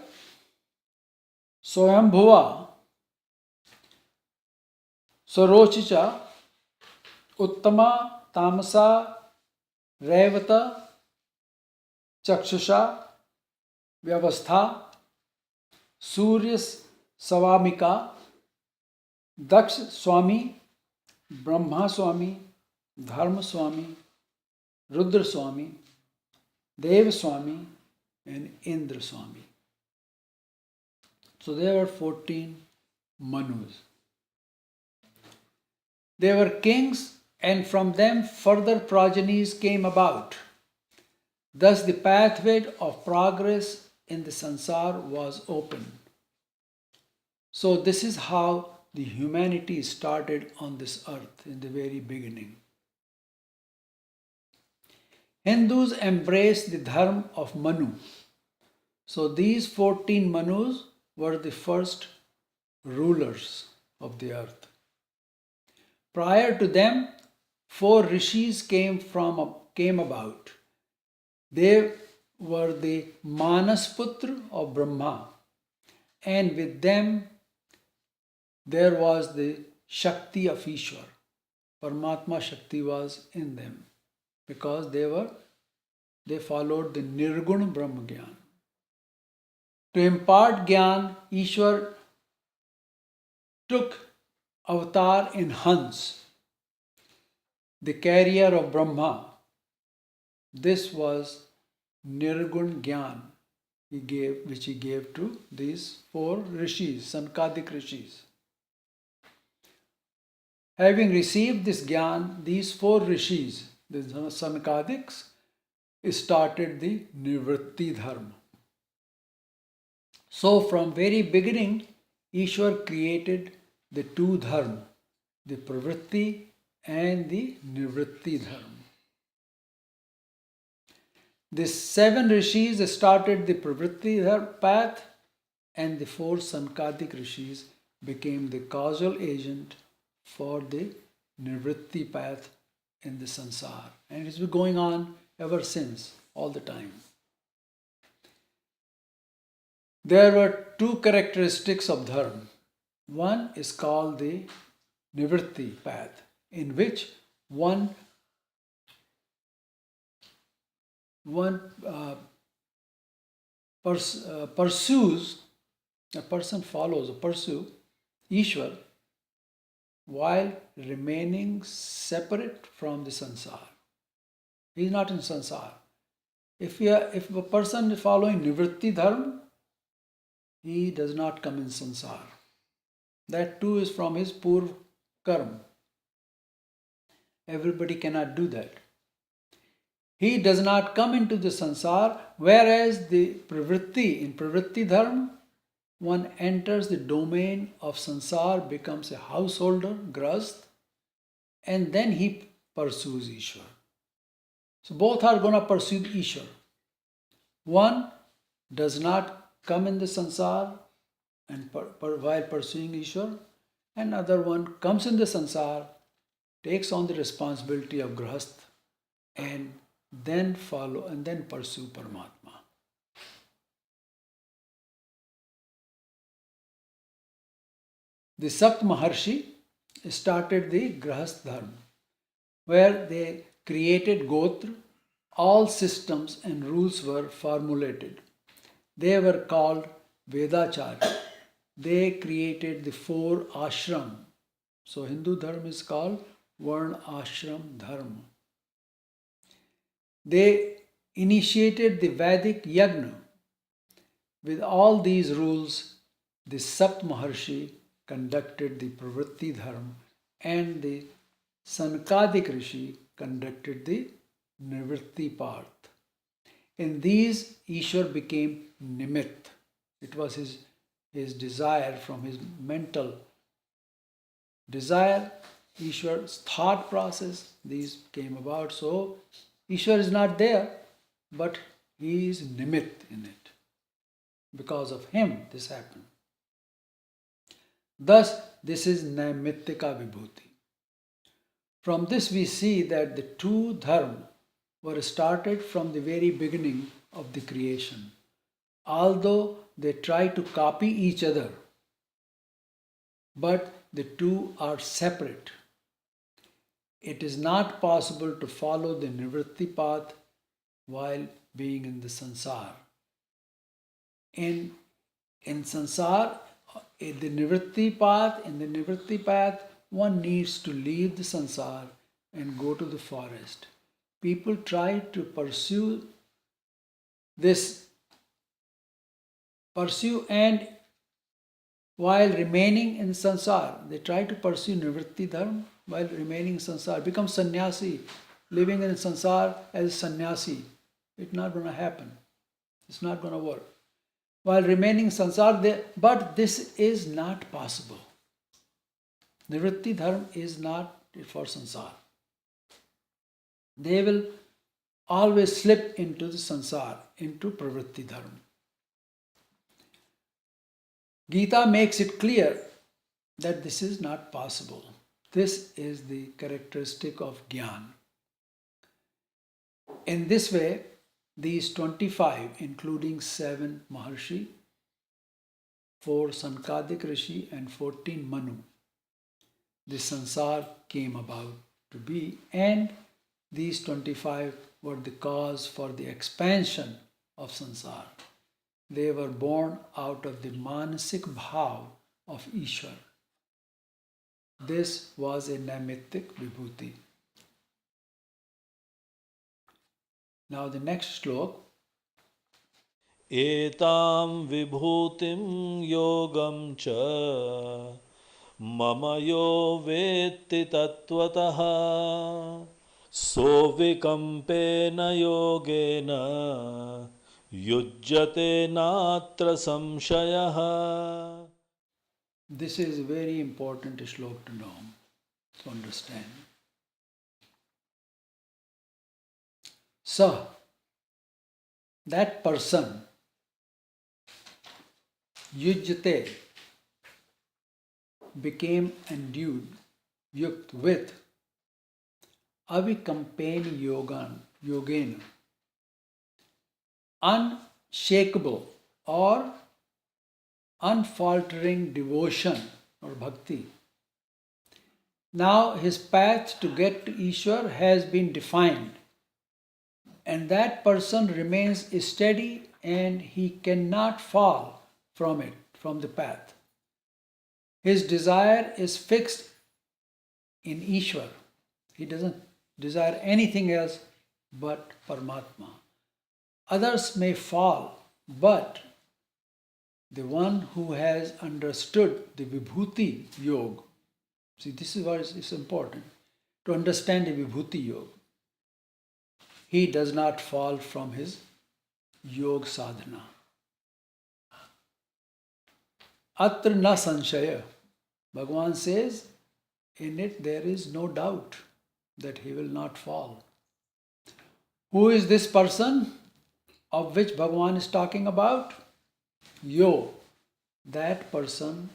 Swayambhuva, Sarochicha, Uttama, Tamasa, Revata, Chakshusha, Vyavastha, Surya Savamika, Daksh Swami, Brahma Swami, Dharma Swami, Rudra Swami, Deva Swami, and Indra Swami. So there were 14 Manus. They were kings, and from them further progenies came about. Thus the pathway of progress in the sansar was open. So this is how the humanity started on this earth in the very beginning. Hindus embraced the dharma of Manu. So these 14 Manus were the first rulers of the earth. Prior to them, 4 rishis came about. They were the Manasputra of Brahma, and with them there was the Shakti of Ishwar. Paramatma Shakti was in them because they followed the Nirguna Brahma Gyan. To impart Gyan, Ishwar took avatar in Hans, the carrier of Brahma. This was Nirgun Gyan which he gave to these 4 rishis, Sankadik rishis. Having received this Gyan, these 4 rishis, the Sankadiks, started the Nivritti Dharma. So from very beginning, Ishwar created the 2 dharma, the Pravritti and the Nivritti Dharma. The 7 rishis started the Pravritti path, and the 4 Sankadik rishis became the causal agent for the Nivritti path in the sansar. And it's been going on ever since, all the time. There were 2 characteristics of dharma. One is called the Nivritti path, in which one pursues, a person follows, pursue Ishwar while remaining separate from the sansar. He is not in sansar. If a person is following Nivritti Dharma, he does not come in sansar. That too is from his purva karma. Everybody cannot do that. He does not come into the sansar, whereas in Pravritti Dharma, one enters the domain of sansar, becomes a householder, grahast, and then he pursues Ishwar. So both are going to pursue Ishwar. One does not come in the sansar and while pursuing Ishwar, and other one comes in the sansar, takes on the responsibility of grahast, and then pursue Paramatma. The Sapt Maharshi started the grahast dharma, where they created gotra. All systems and rules were formulated. They were called Vedacharya. They created the 4 ashram. So Hindu dharma is called Varna Ashram Dharma. They initiated the Vedic Yagna. With all these rules, the Sapt Maharshi conducted the Pravritti Dharma and the Sankadik Rishi conducted the Nivritti path. In these, Ishwar became Nimit. It was his desire from his mental desire, Ishwar's thought process, these came about. So, Ishwar is not there, but he is Nimit in it. Because of him, this happened. Thus, this is Naimittika Vibhuti. From this, we see that the two dharma were started from the very beginning of the creation. Although they try to copy each other, but the two are separate. It is not possible to follow the Nivritti path while being in the sansar. In sansar, in the Nivritti path, one needs to leave the sansar and go to the forest. People try to pursue and while remaining in sansar, they try to pursue nivritti dharma while remaining in sansar, become sannyasi, living in sansar as sannyasi. It's not going to happen. It's not going to work. While remaining in sansar, but this is not possible. Nivritti dharma is not for sansar. They will always slip into the sansar, into pravritti dharma. Gita makes it clear that this is not possible. This is the characteristic of Gyan. In this way, these 25, including 7 Maharshi, 4 Sankadik Rishi and 14 Manu, the sansar came about to be, and these 25 were the cause for the expansion of sansar. They were born out of the manasik bhav of Ishwar. This was a naimittik vibhuti. Now the next slok. Etam vibhutim yogam cha mama yo vetti tattvataha sovikampena yogena yujjate natra samshayaha. This is a very important slok to know, to understand. So, that person, yujjate, became endued, yukt, with avikampeni yogena, unshakable or unfaltering devotion or bhakti. Now his path to get to Ishwar has been defined, and that person remains steady and he cannot fall from it, from the path. His desire is fixed in Ishwar. He doesn't desire anything else but Paramatma. Others may fall, but the one who has understood the Vibhuti Yoga, see, this is what is important, to understand the Vibhuti Yoga. He does not fall from his Yoga sadhana. Atra na sanshaya. Bhagavan says, in it there is no doubt that he will not fall. Who is this person of which Bhagavan is talking about? Yo, that person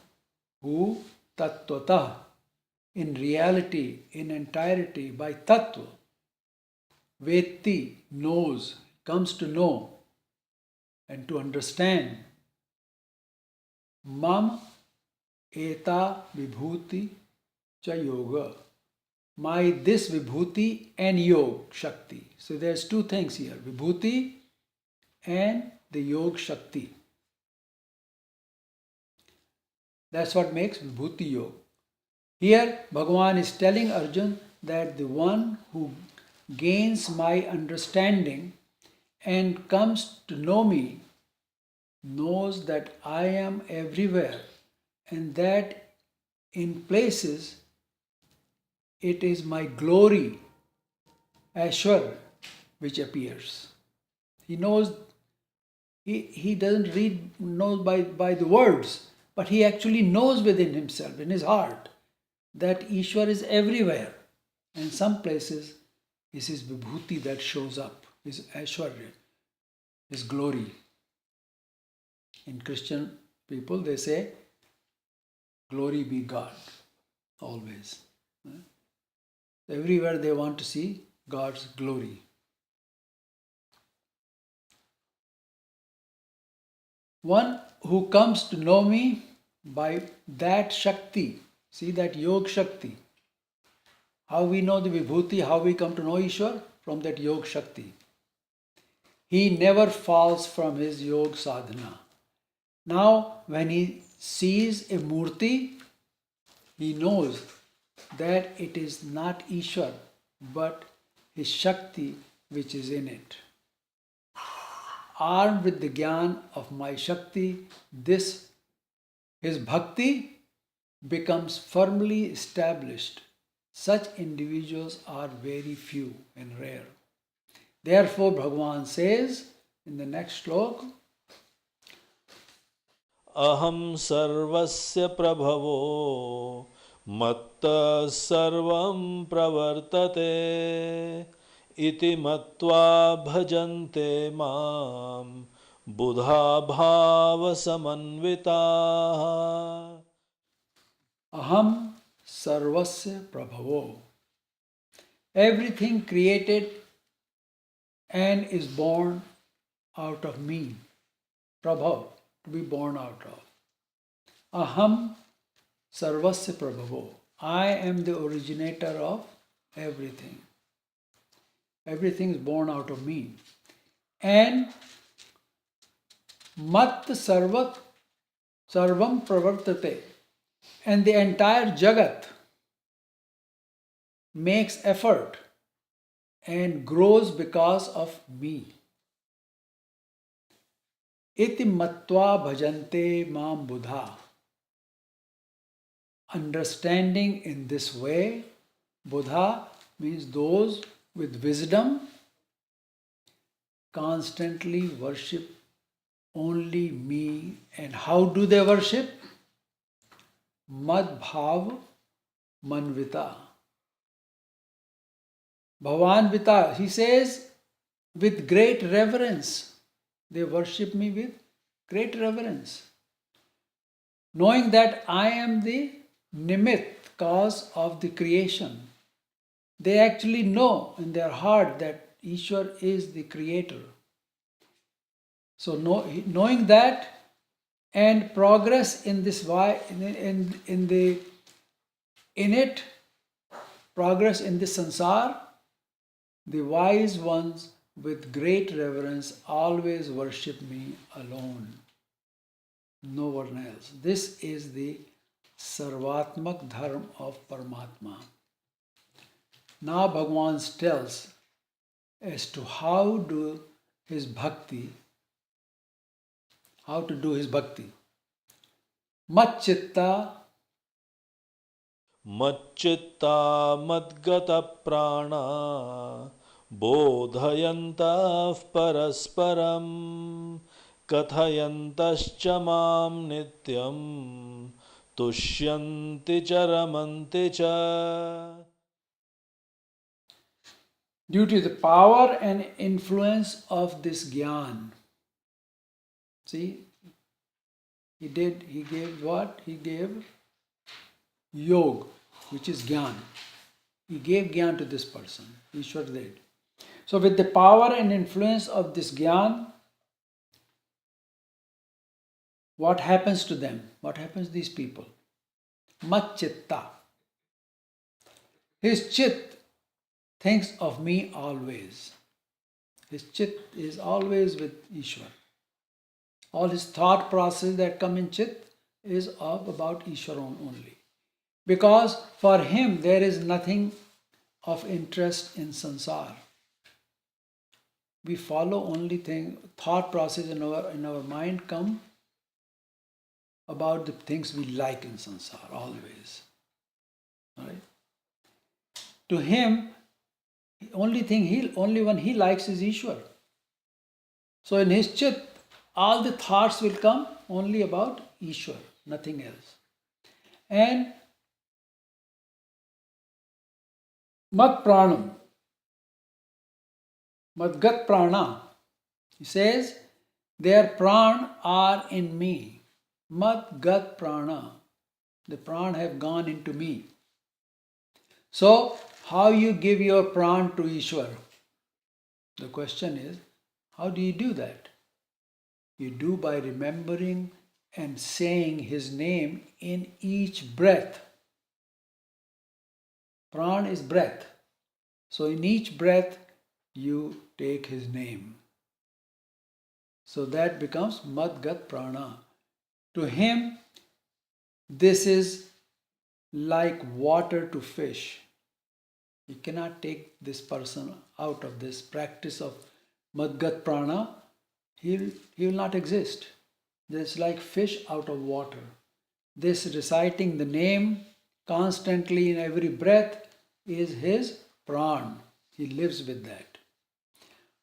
who tattvata, in reality, in entirety, by tattva, vetti, knows, comes to know and to understand, mam eta vibhuti cha yoga, my this vibhuti and yoga shakti. So there's two things here, vibhuti and the yoga shakti. That's what makes Vibhuti Yoga. Here, Bhagavan is telling Arjun that the one who gains my understanding and comes to know me knows that I am everywhere and that in places it is my glory, Ashwar, which appears. He knows, he doesn't know by the words, but he actually knows within himself, in his heart, that Ishwar is everywhere. And some places is his vibhuti that shows up, his Aishwarya, his glory. In Christian people, they say, glory be God, always. Everywhere they want to see God's glory. One who comes to know me by that Shakti, see that Yog Shakti. How we know the Vibhuti, how we come to know Ishwar? From that Yog Shakti. He never falls from his Yog Sadhana. Now, when he sees a Murti, he knows that it is not Ishwar, but his Shakti which is in it. Armed with the Gyan of my Shakti, his Bhakti becomes firmly established. Such individuals are very few and rare. Therefore, Bhagavan says in the next slok, Aham sarvasya prabhavo matta sarvam pravartate iti matva bhajante mam buddha bhava samanvitaha. Aham sarvasya prabhavo. Everything created and is born out of me. Prabhav, to be born out of. Aham sarvasya prabhavo. I am the originator of everything. Everything is born out of me. And mat sarvam pravartate. And the entire Jagat makes effort and grows because of me. Iti matva bhajante mam buddha. Understanding in this way, Buddha means those with wisdom constantly worship only me. And how do they worship? Mad bhav manvita. Bhavan Vita, he says, with great reverence. They worship me with great reverence. Knowing that I am the nimit, cause of the creation. They actually know in their heart that Ishwar is the creator. So knowing that and progress in this progress in this sansar, the wise ones with great reverence always worship me alone, no one else. This is the Sarvatmak Dharma of Paramatma. Now Bhagavan tells as to how to do his bhakti. Matchitta Macchitta madgata prana bodhayantah parasparam kathayantascha mam nityam tushyanti charamanti cha. Due to the power and influence of this Gyan. See, he gave what? He gave Yog, which is Gyan. He gave Gyan to this person. Ishwar did. So with the power and influence of this Gyan, what happens to them? What happens to these people? Matchitta. His chit thinks of me always. His chit is always with Ishwar. All his thought process that come in chit is about Ishwar only. Because for him there is nothing of interest in sansar. We follow only thought process in our mind come about the things we like in sansar always. Right? To him, only one he likes is Ishwar. So in his chit, all the thoughts will come only about Ishwar, nothing else. And Mat Pranam, Madgat Prana, he says, their pran are in me. Madgat Prana, the pran have gone into me. So, how you give your pran to Ishwar? The question is, how do you do that? You do by remembering and saying his name in each breath. Pran is breath. So in each breath, you take his name. So that becomes Madgat Prana. To him, this is like water to fish. You cannot take this person out of this practice of Madgat Prana. He will not exist. It's like fish out of water. This reciting the name constantly in every breath is his pran. He lives with that.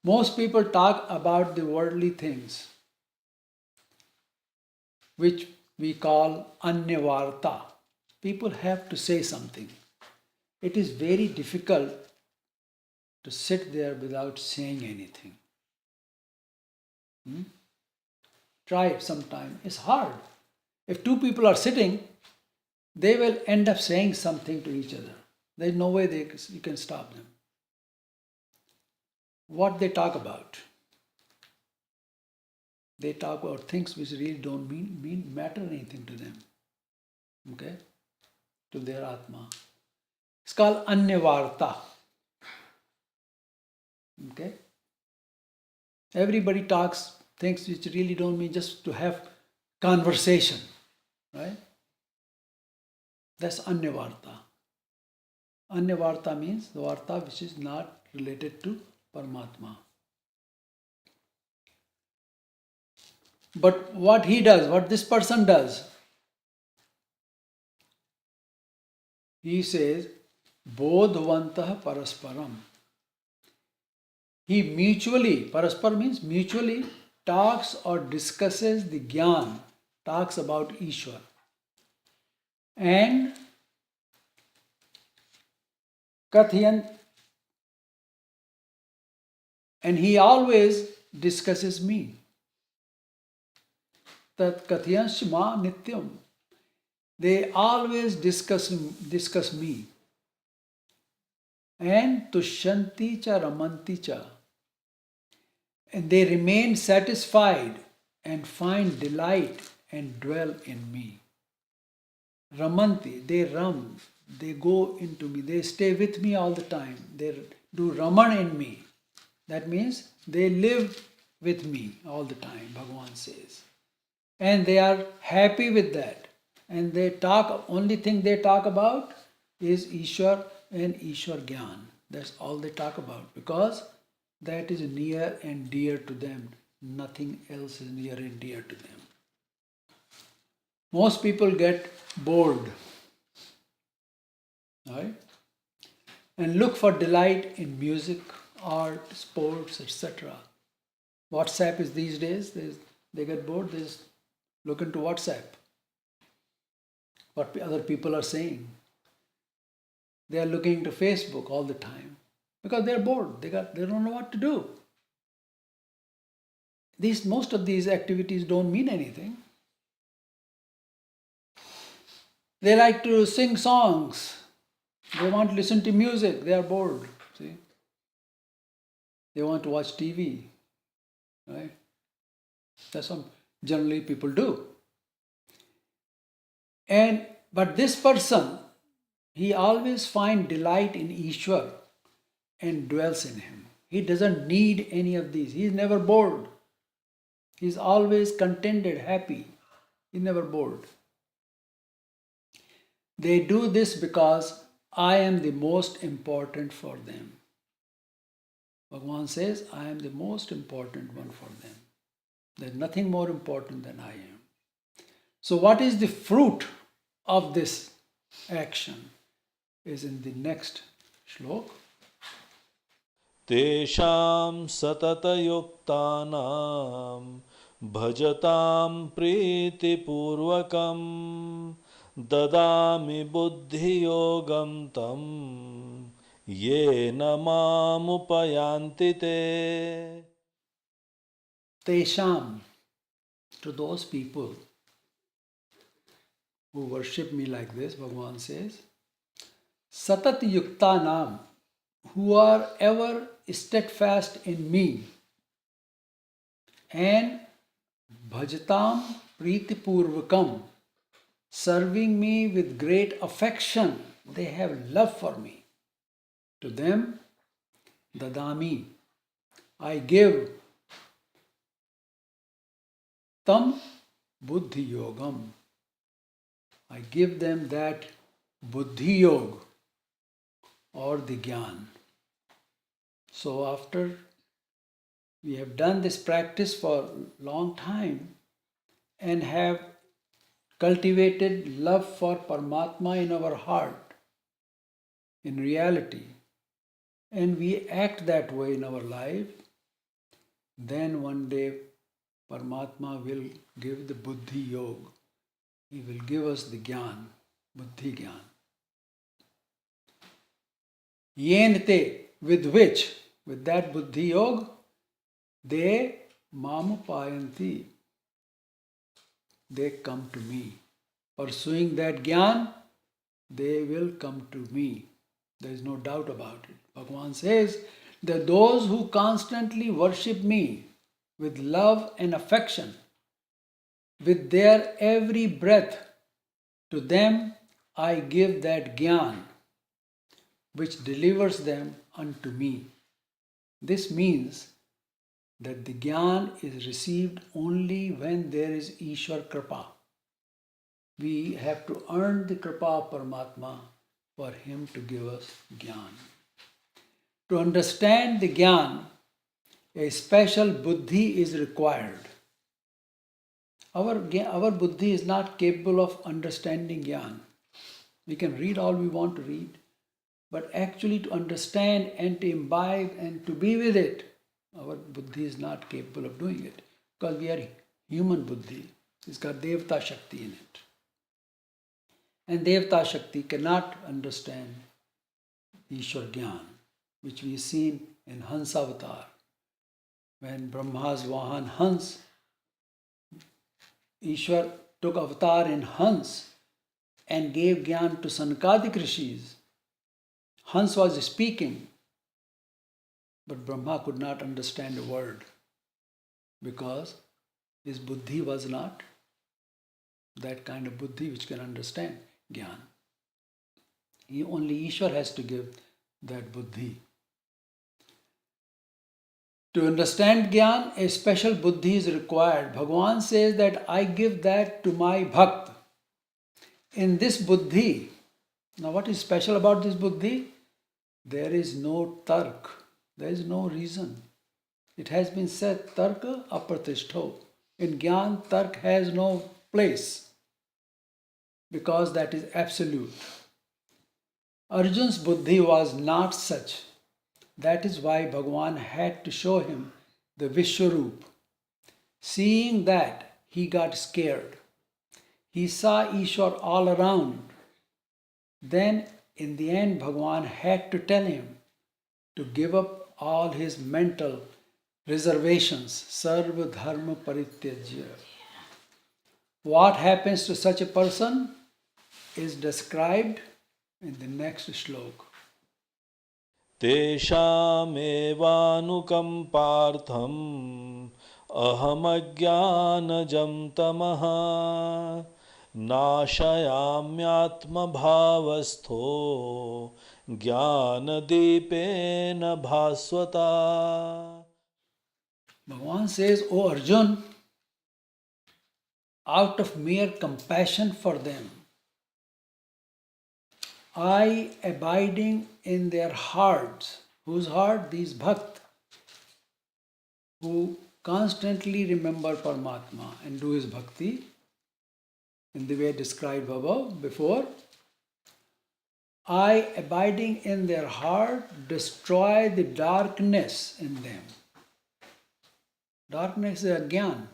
Most people talk about the worldly things, which we call anyavarta. People have to say something. It is very difficult to sit there without saying anything. Try it sometime. It's hard. If two people are sitting, they will end up saying something to each other. There's no way you can stop them. What they talk about? They talk about things which really don't matter anything to them. Okay? To their Atma. It's called Anyavarta. Okay? Everybody talks things which really don't mean, just to have conversation. Right? That's Anyavarta. Anyavarta means the Varta which is not related to Paramatma. But what he does, what this person does, he says, Bodhvantah Parasparam. He mutually, Paraspar means mutually, talks or discusses the Gyan, talks about Ishwar. And Kathiyan, and he always discusses me. Tat Kathiyansh ma nityam. They always discuss me. And Tushyanti cha ramanti cha. And they remain satisfied and find delight and dwell in me. Ramanti, they ram, they go into me, they stay with me all the time. They do Raman in me. That means they live with me all the time, Bhagavan says. And they are happy with that. And they talk, only thing they talk about is Ishwar and Ishwar Gyan. That's all they talk about, because that is near and dear to them. Nothing else is near and dear to them. Most people get bored, right? And look for delight in music, art, sports, etc. WhatsApp is these days, they get bored, they just look into WhatsApp. What other people are saying. They are looking into Facebook all the time because they are bored. They don't know what to do. Most of these activities don't mean anything. They like to sing songs. They want to listen to music. They are bored. See? They want to watch TV. Right? That's what generally people do. But this person, he always finds delight in Ishwar and dwells in him. He doesn't need any of these. He's never bored. He's always contented, happy. He's never bored. They do this because I am the most important for them. Bhagavan says, I am the most important one for them. There's nothing more important than I am. So what is the fruit of this action is in the next Shlok. Tesham satatayuktanam bhajatam pritipurvakam dadami buddhi yogam tam yena mamupayanti te. Tesham, to those people who worship me like this, Bhagavan says, Satat Yuktanam, who are ever steadfast in me, and Bhajatam Pritipurvakam, serving me with great affection, they have love for me. To them, Dadami, I give Tam Buddhi Yogam. I give them that Buddhi Yoga or the Gyan. So after we have done this practice for a long time and have cultivated love for Paramatma in our heart, in reality, and we act that way in our life, then one day Paramatma will give the Buddhi Yoga. He will give us the Gyan, Buddhi Gyan. Yente, with which, with that Buddhi Yoga, they mamupayanti, they come to me. Pursuing that Gyan, they will come to me. There is no doubt about it. Bhagavan says that those who constantly worship me with love and affection, with their every breath, to them I give that Gyan, which delivers them unto me. This means that the Gyan is received only when there is Ishwar Kripa. We have to earn the Kripa of Paramatma for him to give us Gyan. To understand the Gyan, a special buddhi is required. Our buddhi is not capable of understanding Gyan. We can read all we want to read, but actually to understand and to imbibe and to be with it, our buddhi is not capable of doing it because we are human buddhi. It's got Devta Shakti in it. And Devta Shakti cannot understand Ishwar Gyan, which we have seen in Hans Avatar. When Brahma's Vahan Hans, Ishwar took avatar in Hans and gave Gyan to Sankadik Rishis. Hans was speaking, but Brahma could not understand a word because his buddhi was not that kind of buddhi which can understand Gyan. Only Ishwar has to give that buddhi. To understand Gyan, a special buddhi is required. Bhagavan says that I give that to my bhakt. In this buddhi, now what is special about this buddhi? There is no tark, there is no reason. It has been said, tarka apratishto. In Gyan, tark has no place because that is absolute. Arjun's buddhi was not such. That is why Bhagavan had to show him the Vishwarup. Seeing that, he got scared. He saw Ishwar all around. Then, in the end, Bhagavan had to tell him to give up all his mental reservations. Sarva dharma parityajya. What happens to such a person is described in the next shloka. तेषामेवानुकम्पार्थम् अहमज्ञानजं तमः नाशयाम्यात्मभावस्थो ज्ञानदीपेन भास्वता. Bhagavan says, O Arjun, out of mere compassion for them, I abiding in their hearts. Whose heart? These bhakt, who constantly remember Paramatma and do his bhakti in the way described above before. I, abiding in their heart, destroy the darkness in them. Darkness is Agyan,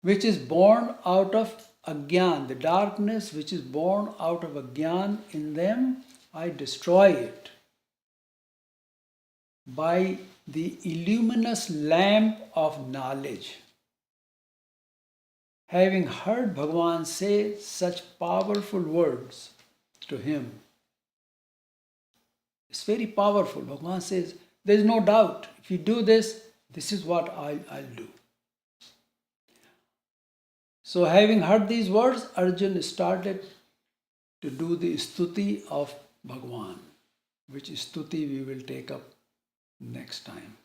which is born out of Agyan. The darkness which is born out of Agyan in them, I destroy it by the illuminous lamp of knowledge. Having heard Bhagavan say such powerful words to him, it's very powerful. Bhagavan says, there is no doubt. If you do this, this is what I'll do. So having heard these words, Arjun started to do the stuti of Bhagavan, which stuti we will take up next time.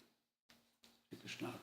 Shri Krishna.